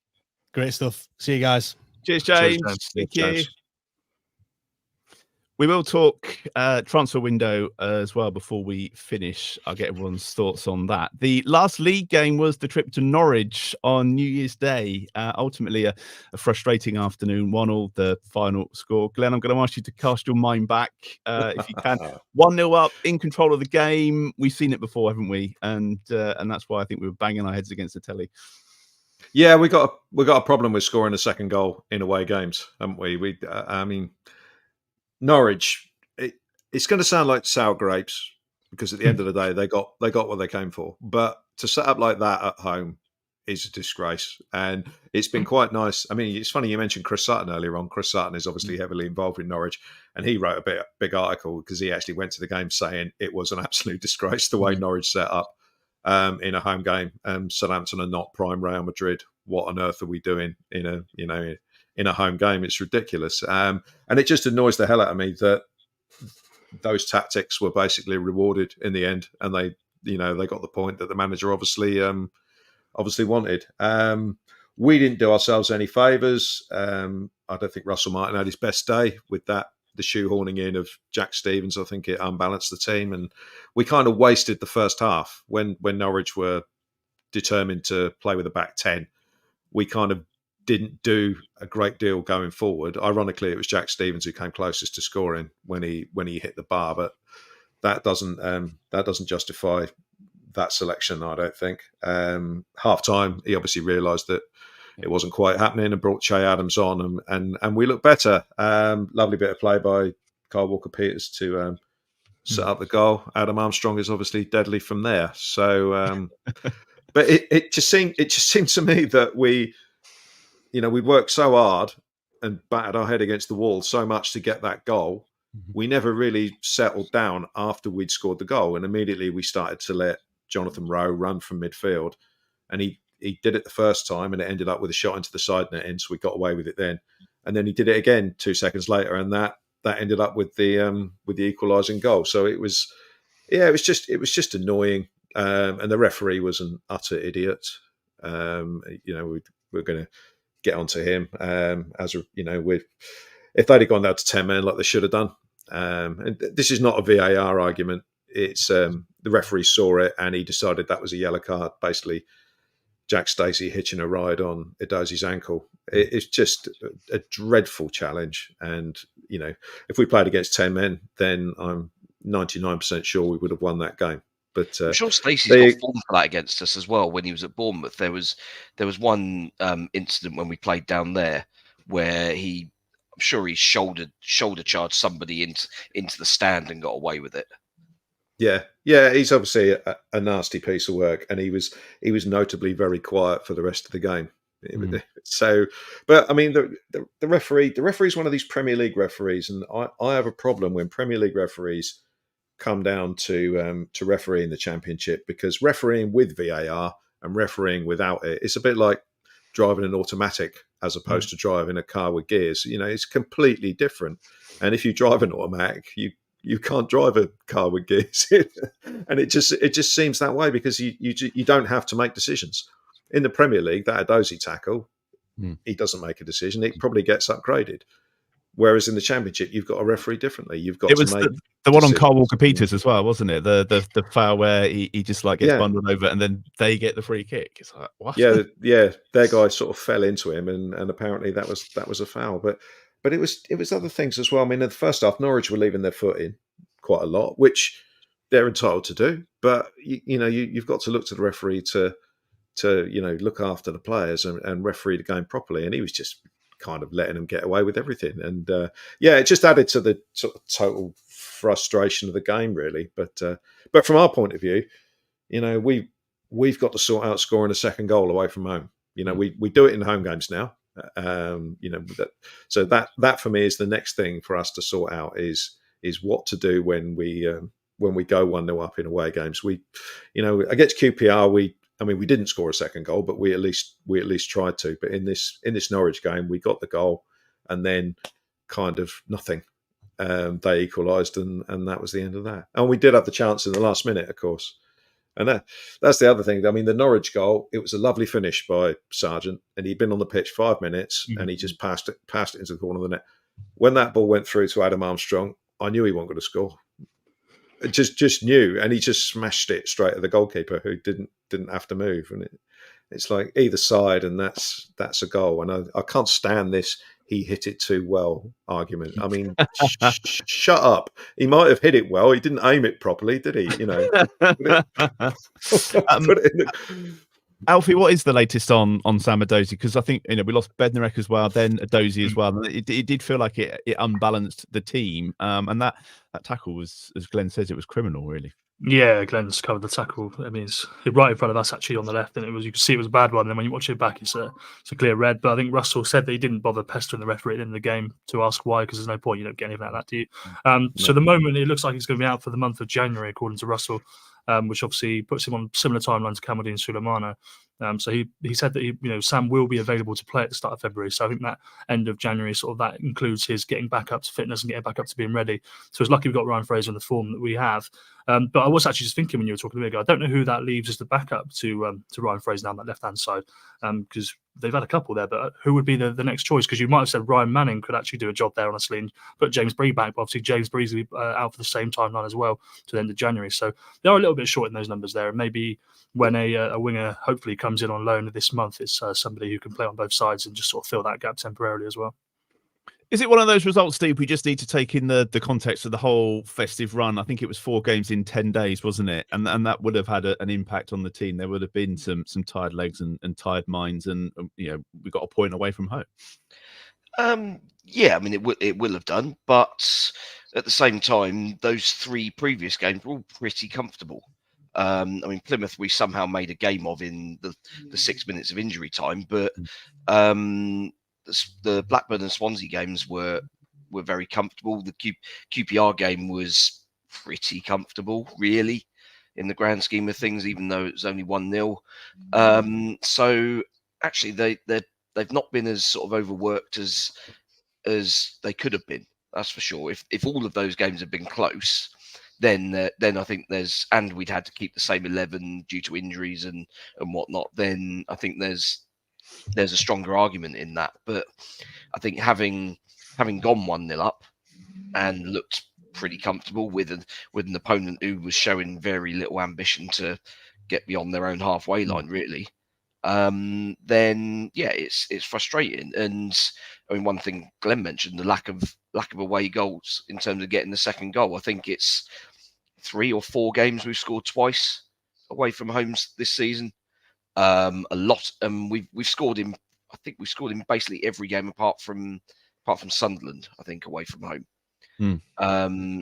Great stuff. See you guys.
Cheers, James. Thank you. We will talk transfer window as well before we finish. I'll get everyone's thoughts on that. The last league game was the trip to Norwich on New Year's Day. Ultimately, a frustrating afternoon. 1-1 the final score. Glenn, I'm going to ask you to cast your mind back if you can. 1-0 up, in control of the game. We've seen it before, haven't we? And that's why I think we were banging our heads against the telly.
Yeah, we got a problem with scoring a second goal in away games, haven't we? I mean, Norwich, it's going to sound like sour grapes because at the end of the day, they got what they came for. But to set up like that at home is a disgrace. And it's been quite nice. I mean, it's funny you mentioned Chris Sutton earlier on. Chris Sutton is obviously heavily involved in Norwich, and he wrote a big article because he actually went to the game saying it was an absolute disgrace the way Norwich set up in a home game. Southampton are not prime Real Madrid. What on earth are we doing in a home game? It's ridiculous. And it just annoys the hell out of me that those tactics were basically rewarded in the end, and they got the point that the manager obviously wanted. We didn't do ourselves any favours. I don't think Russell Martin had his best day with the shoehorning in of Jack Stevens. I think it unbalanced the team, and we kind of wasted the first half when Norwich were determined to play with a back 10. We kind of didn't do a great deal going forward. Ironically, it was Jack Stevens who came closest to scoring when he hit the bar, but that doesn't justify that selection, I don't think. Half time, he obviously realised that it wasn't quite happening and brought Che Adams on, and we looked better. Lovely bit of play by Kyle Walker-Peters to set up the goal. Adam Armstrong is obviously deadly from there. So, but it just seemed to me that we worked so hard and battered our head against the wall so much to get that goal. We never really settled down after we'd scored the goal, and immediately we started to let Jonathan Rowe run from midfield, and he did it the first time, and it ended up with a shot into the side net in, so we got away with it then. And then he did it again 2 seconds later, and that ended up with the equalising goal. So it was annoying, and the referee was an utter idiot. we're going to get onto him. If they'd have gone down to 10 men like they should have done, and this is not a VAR argument. It's the referee saw it and he decided that was a yellow card. Basically, Jack Stacey hitching a ride on Edozie's ankle. It's just a dreadful challenge. And if we played against 10 men, then I'm 99% sure we would have won that game. But
I'm sure Stacey's got form for that against us as well. When he was at Bournemouth, there was one incident when we played down there where I'm sure he shoulder charged somebody into the stand and got away with it.
Yeah, he's obviously a nasty piece of work, and he was notably very quiet for the rest of the game. So, but I mean, the referee is one of these Premier League referees, and I have a problem when Premier League referees come down to refereeing the Championship, because refereeing with VAR and refereeing without it, it's a bit like driving an automatic as opposed to driving a car with gears. It's completely different. And if you drive an automatic, you can't drive a car with gears, and it just seems that way because you don't have to make decisions. In the Premier League, that Edozie tackle, he doesn't make a decision. It probably gets upgraded. Whereas in the Championship, you've got to referee differently. You've got to make
the one on Carl Walker-Peters as well, wasn't it? The foul where he just like gets bundled over and then they get the free kick. It's like, what?
Yeah. Their guy sort of fell into him, and apparently that was a foul. But it was other things as well. I mean, in the first half, Norwich were leaving their foot in quite a lot, which they're entitled to do. But you've got to look to the referee to look after the players and referee the game properly. And he was just kind of letting them get away with everything. And it just added to the sort of total frustration of the game, really. But from our point of view, we've got to sort out scoring a second goal away from home. We do it in home games now. So that for me is the next thing for us to sort out is what to do when we go 1-0 up in away games. We against QPR we didn't score a second goal, but we at least tried to. But in this Norwich game, we got the goal and then kind of nothing. They equalised and that was the end of that. And we did have the chance in the last minute, of course. And that's the other thing. I mean, the Norwich goal, it was a lovely finish by Sargent, and he'd been on the pitch 5 minutes, and he just passed it into the corner of the net. When that ball went through to Adam Armstrong, I knew he wasn't going to score. Just knew, and he just smashed it straight at the goalkeeper, who didn't have to move. And it's like either side, and that's a goal. And I can't stand this he hit it too well argument. I mean, shut up. He might have hit it well. He didn't aim it properly, did he?
Alfie, what is the latest on Sam Edozie? Because I think we lost Bednarek as well, then Edozie as well. It did feel like it unbalanced the team, and that tackle was, as Glen says, it was criminal, really.
Yeah, Glen's covered the tackle. I mean, it's right in front of us actually on the left, and you could see it was a bad one. And then when you watch it back, it's a clear red. But I think Russell said that he didn't bother pestering the referee at the end of the game to ask why, because there's no point. You don't get anything like that, do you? So the moment it looks like he's going to be out for the month of January, according to Russell, which obviously puts him on similar timeline to Kamaldeen Sulemana. So he said that Sam will be available to play at the start of February. So I think that end of January that includes his getting back up to fitness and getting back up to being ready. So it's lucky we got Ryan Fraser in the form that we have. But I was actually just thinking when you were talking to me, I don't know who that leaves as the backup to Ryan Fraser down that left hand side, because they've had a couple there. But who would be the next choice? Because you might have said Ryan Manning could actually do a job there, honestly, and put James Bree back. But obviously James Bree's will be out for the same timeline as well to the end of January. So they are a little bit short in those numbers there. And maybe when a winger hopefully comes in on loan this month, it's somebody who can play on both sides and just sort of fill that gap temporarily as well.
Is it one of those results, Steve, we just need to take in the context of the whole festive run? I think it was 4 games in 10 days, wasn't it? And that would have had an impact on the team. There would have been some tired legs and tired minds, and we got a point away from home.
Yeah, I mean, it will have done, but at the same time, those 3 previous games were all pretty comfortable. I mean, Plymouth we somehow made a game of in the 6 minutes of injury time, but the Blackburn and Swansea games were very comfortable. The QPR game was pretty comfortable, really, in the grand scheme of things, even though it was only 1-0. So actually, they've not been as sort of overworked as they could have been. That's for sure. If all of those games had been close, then I think we'd had to keep the same 11 due to injuries and whatnot. Then I think there's there's a stronger argument in that. But I think having gone 1-0 up and looked pretty comfortable with an opponent who was showing very little ambition to get beyond their own halfway line, really, then yeah, it's frustrating. And I mean, one thing Glenn mentioned, the lack of away goals in terms of getting the second goal. I think it's 3 or 4 games we've scored twice away from homes this season. A lot, and we've scored in. I think we've scored in basically every game apart from Sunderland, I think, away from home.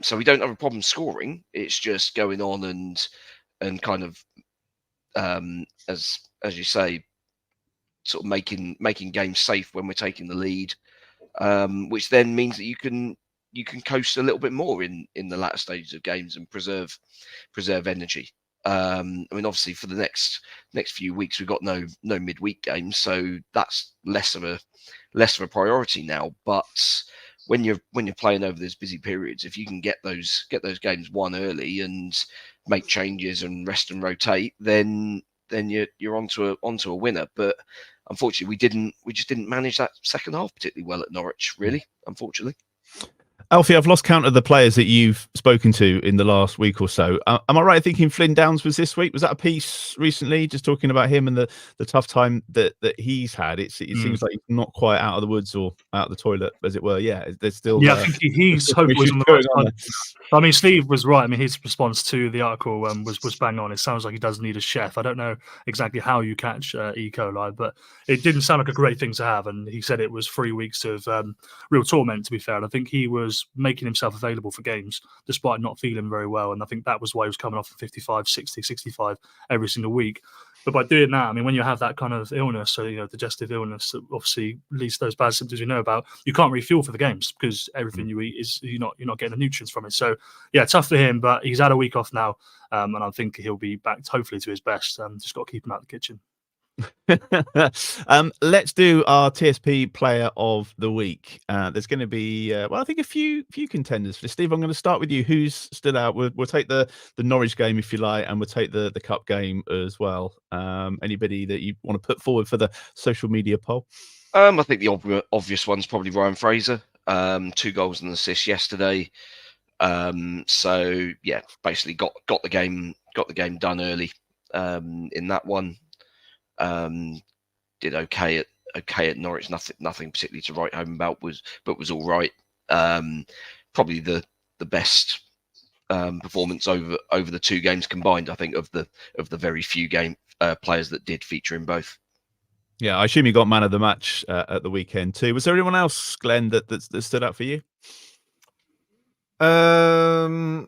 So we don't have a problem scoring. It's just going on and kind of as you say, sort of making games safe when we're taking the lead, which then means that you can coast a little bit more in the latter stages of games and preserve energy. I mean, obviously for the next few weeks we've got no midweek games, so that's less of a priority now. But when you're playing over those busy periods, if you can get those games won early and make changes and rest and rotate, then you're onto a winner. But unfortunately, we just didn't manage that second half particularly well at Norwich, really, unfortunately.
Alfie, I've lost count of the players that you've spoken to in the last week or so. Am I right in thinking Flynn Downs was this week? Was that a piece recently, just talking about him and the tough time that he's had? It seems like he's not quite out of the woods or out of the toilet, as it were. Yeah, there's still...
Yeah, I think he's hopefully on the right side. I mean, Steve was right. I mean, his response to the article was bang on. It sounds like he does need a chef. I don't know exactly how you catch E. coli, but it didn't sound like a great thing to have. And he said it was 3 weeks of real torment, to be fair. And I think he was making himself available for games despite not feeling very well. And I think that was why he was coming off at 55, 60, 65 every single week. But by doing that, I mean, when you have that kind of illness, so, digestive illness that obviously leads to those bad symptoms we know about, you can't refuel for the games because everything you eat is you're not getting the nutrients from it. So yeah, tough for him, but he's had a week off now, and I think he'll be back hopefully to his best. Just got to keep him out of the kitchen.
Let's do our TSP player of the week. There's going to be I think a few contenders for this. Steve, I'm going to start with you. Who's stood out? We'll take the Norwich game if you like, and we'll take the cup game as well. Anybody that you want to put forward for the social media poll?
I think the obvious one's probably Ryan Fraser. 2 goals and assists yesterday. So yeah, basically got the game done early in that one. Did okay at Norwich. Nothing particularly to write home about, but was all right. Probably the best performance over the 2 games combined, I think, of the very few players that did feature in both.
Yeah, I assume you got man of the match at the weekend too. Was there anyone else, Glenn, that stood out for you?
Taylor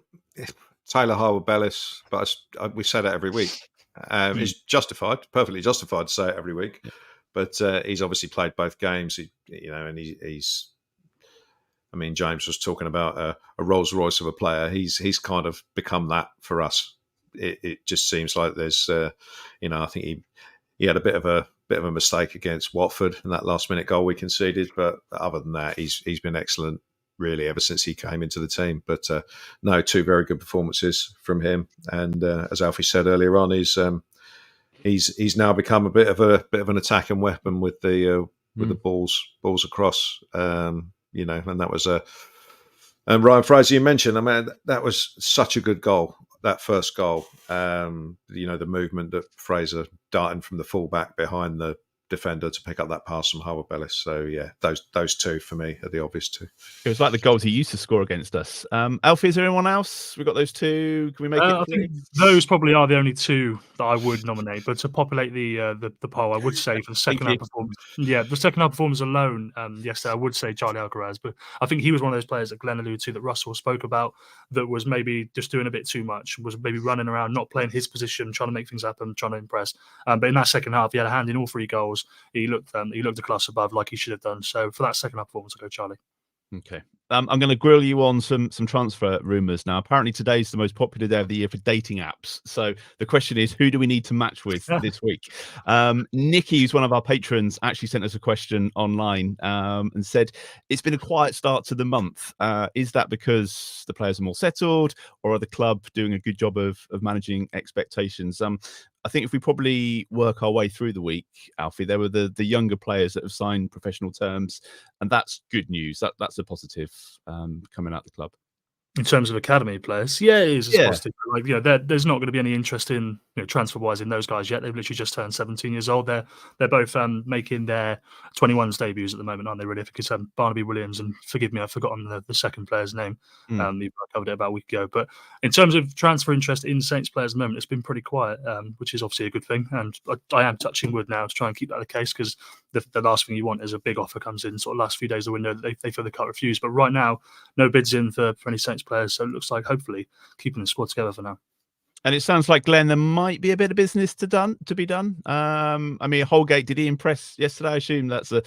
Harwood-Bellis, but we say that every week. It's justified, perfectly justified to say it every week. Yeah. But he's obviously played both games, and he's. I mean, James was talking about a Rolls Royce of a player. He's kind of become that for us. It just seems like there's, I think he had a bit of a mistake against Watford in that last minute goal we conceded. But other than that, he's been excellent really ever since he came into the team. But no, 2 very good performances from him. And as Alfie said earlier on, he's now become a bit of an attacking weapon with the balls across. And that was and Ryan Fraser you mentioned. I mean, that was such a good goal. That first goal, the movement that Fraser darting from the fullback behind the defender to pick up that pass from Harwood-Bellis. So yeah, those 2 for me are the obvious 2.
It was like the goals he used to score against us. Alfie, is there anyone else? We got those 2. Can we make it?
I think those probably are the only 2 that I would nominate. But to populate the poll, I would say for the second half performance. Yeah, the second half performance alone. Yesterday, I would say Charlie Alcaraz, but I think he was one of those players that Glenn alluded to, that Russell spoke about, that was maybe just doing a bit too much, was maybe running around, not playing his position, trying to make things happen, trying to impress. But in that second half, he had a hand in all 3 goals. He looked a class above, like he should have done. So for that second half performance, I'll go Charlie.
Okay. I'm going to grill you on some transfer rumours now. Apparently, today's the most popular day of the year for dating apps. So the question is, who do we need to match with this week? Nikki, who's one of our patrons, actually sent us a question online and said, it's been a quiet start to the month. Is that because the players are more settled, or are the club doing a good job of managing expectations? I think if we probably work our way through the week, Alfie, there were the younger players that have signed professional terms, and that's good news. That's a positive coming out of the club.
In terms of academy players, yeah, it is
Yeah.
positive. Like, there's not going to be any interest in transfer-wise in those guys yet. They've literally just turned 17 years old. They're both making their 21s debuts at the moment, aren't they? Really, because Barnaby Williams, and forgive me, I've forgotten the second player's name. I covered it about a week ago. But in terms of transfer interest in Saints players at the moment, it's been pretty quiet, which is obviously a good thing. And I am touching wood now to try and keep that the case, because the last thing you want is a big offer comes in sort of last few days of the window that they feel they can't refuse. But right now, no bids in for any Saints players, so it looks like hopefully keeping the squad together for now.
And it sounds like, Glenn, there might be a bit of business to be done. I mean, Holgate, did he impress yesterday? I assume that's a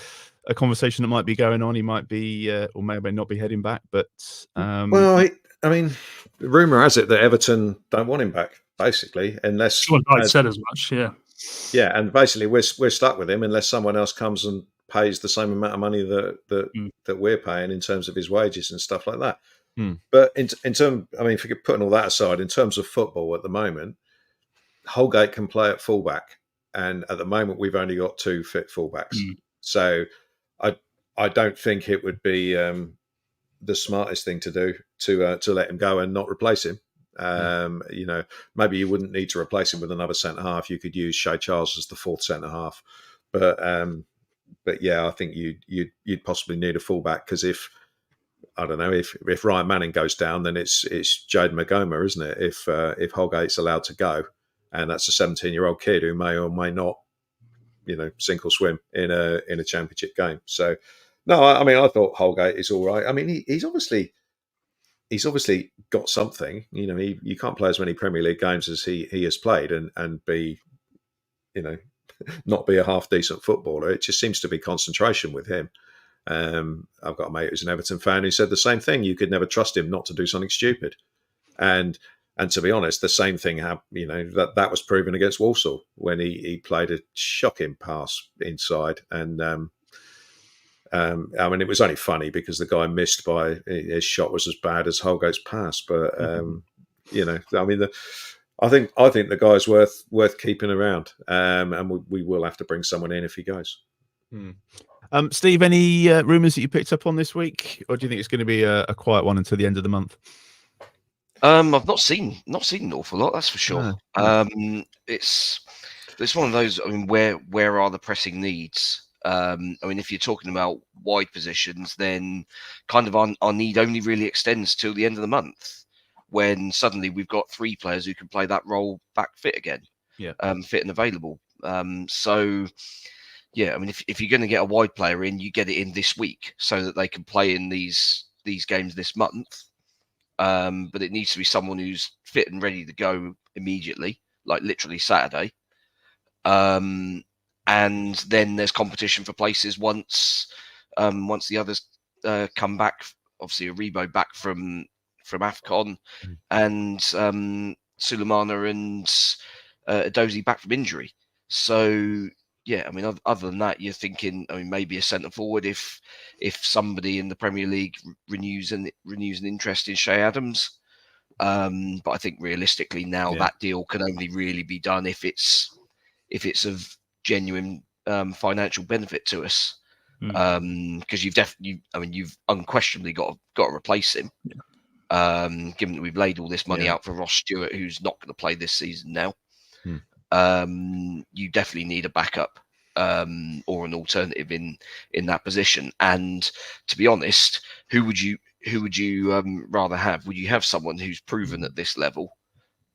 conversation that might be going on. He might be, or maybe not be heading back. But
well, I mean, the rumour has it that Everton don't want him back, basically, unless
someone said as much.
Yeah, and basically we're stuck with him unless someone else comes and pays the same amount of money that we're paying in terms of his wages and stuff like that. But in terms, I mean, if you're putting all that aside, in terms of football at the moment, Holgate can play at fullback, and at the moment we've only got 2 fit fullbacks. So I don't think it would be the smartest thing to do to let him go and not replace him. Maybe you wouldn't need to replace him with another centre half. You could use Shea Charles as the 4th centre half, but yeah, I think you'd possibly need a fullback, because if Ryan Manning goes down, then it's Jade Magoma, isn't it? If Holgate's allowed to go, and that's a 17-year-old kid who may or may not, sink or swim in a championship game. So no, I mean, I thought Holgate is all right. I mean, he's obviously got something. You can't play as many Premier League games as he has played and be, not be a half decent footballer. It just seems to be concentration with him. I've got a mate who's an Everton fan who said the same thing. You could never trust him not to do something stupid. And to be honest, the same thing happened. That was proven against Walsall when he played a shocking pass inside. And I mean, it was only funny because the guy missed by his shot was as bad as Holgate's pass. But I mean, I think the guy's worth keeping around, and we will have to bring someone in if he goes.
Steve, any rumours that you picked up on this week, or do you think it's going to be a quiet one until the end of the month?
I've not seen an awful lot, that's for sure. No. It's one of those. I mean, where are the pressing needs? I mean, if you're talking about wide positions, then kind of our need only really extends till the end of the month, when suddenly we've got 3 players who can play that role back fit again, fit and available. So. Yeah, I mean, if you're going to get a wide player in, you get it in this week so that they can play in these games this month. But it needs to be someone who's fit and ready to go immediately, like literally Saturday. And then there's competition for places once the others come back. Obviously, Aribo back from AFCON, and Sulemana and Edozie back from injury. So. Yeah, I mean, other than that, you're thinking, I mean, maybe a centre forward if somebody in the Premier League renews an interest in Shea Adams. But I think realistically now that deal can only really be done if it's of genuine financial benefit to us. Because you've unquestionably got to replace him. Given that we've laid all this money out for Ross Stewart, who's not going to play this season now. You definitely need a backup or an alternative in that position. And to be honest, who would you rather have? Would you have someone who's proven at this level,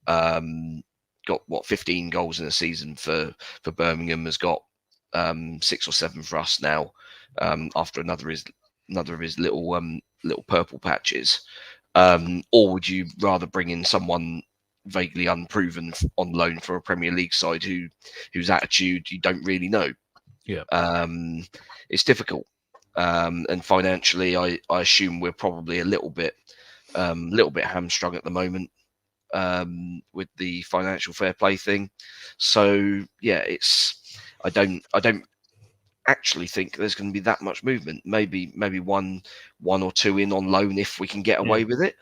got 15 goals in a season for Birmingham, has got 6 or 7 for us now, after another of his little purple patches, or would you rather bring in someone vaguely unproven on loan for a Premier League side whose attitude you don't really know? It's difficult. And financially, I assume we're probably a little bit hamstrung at the moment with the financial fair play thing. So yeah, I don't actually think there's going to be that much movement. Maybe one or two in on loan if we can get away with it.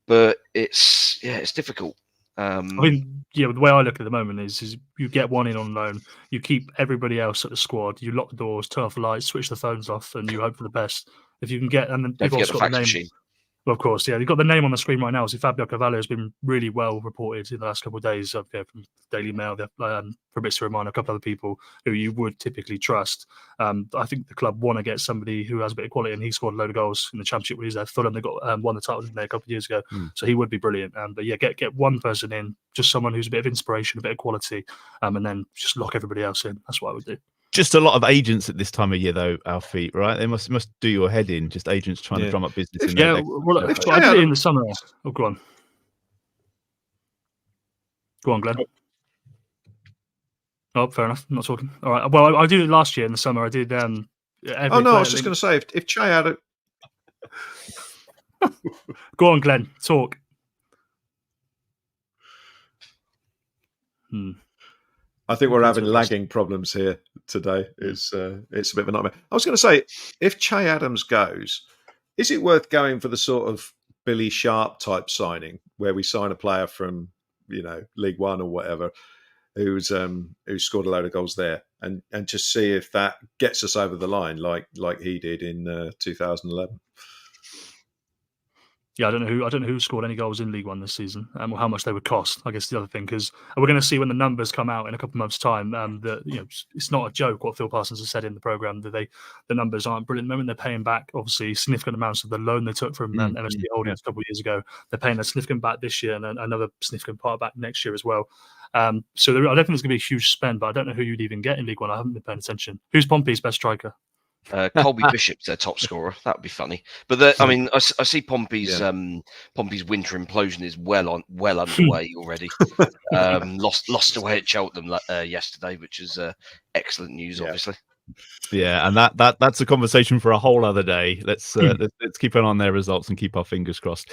But it's difficult.
I mean, the way I look at the moment is you get one in on loan, you keep everybody else at the squad, you lock the doors, turn off the lights, switch the phones off, and you hope for the best. If you can get, and then
Don't
you've
forget
also
the
got
fax
the name.
machine.
Well, of course, you've got the name on the screen right now. So Fabio Cavallo has been really well reported in the last couple of days from Daily Mail, Fabrizio Romano, a couple of other people who you would typically trust. I think the club want to get somebody who has a bit of quality, and he scored a load of goals in the Championship when he was at Fulham. They got won the title there a couple of years ago, so he would be brilliant. But yeah, get one person in, just someone who's a bit of inspiration, a bit of quality, and then just lock everybody else in. That's what I would do.
Just a lot of agents at this time of year, though, Alfie, right? They must do your head in, just agents trying to drum up business.
Well, I did it in the summer. Oh, go on. Go on, Glenn. Oh, fair enough. I'm not talking. All right. Well, I did it last year in the summer. I did.
I was just going to say, if Che had it.
Go on, Glenn. Talk.
I think we're having lagging problems here today. It's a bit of a nightmare. I was going to say, if Che Adams goes, is it worth going for the sort of Billy Sharp type signing where we sign a player from, League One or whatever, who scored a load of goals there, and just see if that gets us over the line like he did in 2011?
Yeah, I don't know who scored any goals in League One this season, or how much they would cost. I guess the other thing, because we're going to see when the numbers come out in a couple of months' time, that it's not a joke what Phil Parsons has said in the program that the numbers aren't brilliant. At the moment, they're paying back obviously significant amounts of the loan they took from MSD Holdings a couple of years ago. They're paying a significant back this year and another significant part back next year as well. So I don't think there's going to be a huge spend, but I don't know who you'd even get in League One. I haven't been paying attention. Who's Pompey's best striker?
Colby Bishop's their top scorer. That would be funny. But I see Pompey's winter implosion is well underway already. Lost away at Cheltenham yesterday, which is excellent news, obviously.
Yeah, and that's a conversation for a whole other day. Let's keep an eye on their results and keep our fingers crossed.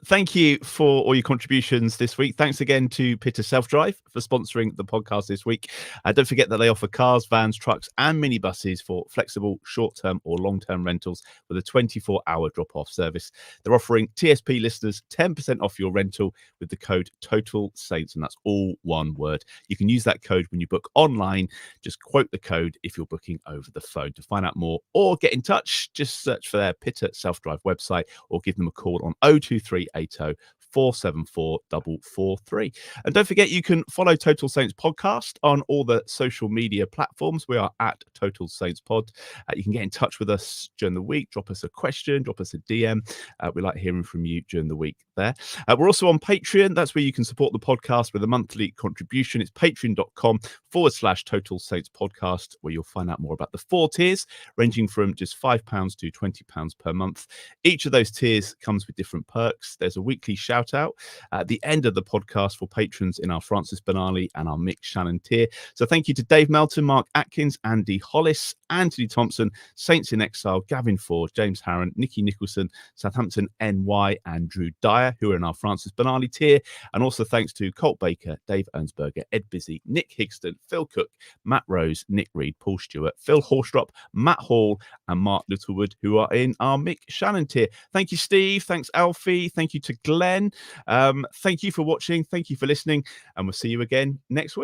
Thank you for all your contributions this week. Thanks again to Pitter Self Drive for sponsoring the podcast this week. Don't forget that they offer cars, vans, trucks, and minibuses for flexible, short-term or long-term rentals with a 24-hour drop-off service. They're offering TSP listeners 10% off your rental with the code Total Saints, and that's all one word. You can use that code when you book online. Just quote the code if you're booking over the phone. To find out more or get in touch, just search for their Pitter Self-Drive website or give them a call on 02380 474 443. And don't forget, you can follow Total Saints Podcast on all the social media platforms. We are at Total Saints Pod. You can get in touch with us during the week. Drop us a question, drop us a DM. We like hearing from you during the week there. We're also on Patreon. That's where you can support the podcast with a monthly contribution. It's patreon.com/Total Saints Podcast, where you'll find out more about the 4 tiers, ranging from just £5 to £20 per month. Each of those tiers comes with different perks. There's a weekly shout out at the end of the podcast for patrons in our Francis Benali and our Mick Shannon tier. So thank you to Dave Melton, Mark Atkins, Andy Hollis, Anthony Thompson, Saints in Exile, Gavin Ford, James Harron, Nicky Nicholson, Southampton NY, and Drew Dyer, who are in our Francis Benali tier. And also thanks to Colt Baker, Dave Ernsberger, Ed Busy, Nick Higston, Phil Cook, Matt Rose, Nick Reed, Paul Stewart, Phil Horstrop, Matt Hall, and Mark Littlewood, who are in our Mick Shannon tier. Thank you, Steve. Thanks, Alfie. Thank you to Glen. Thank you for watching. Thank you for listening. And we'll see you again next week.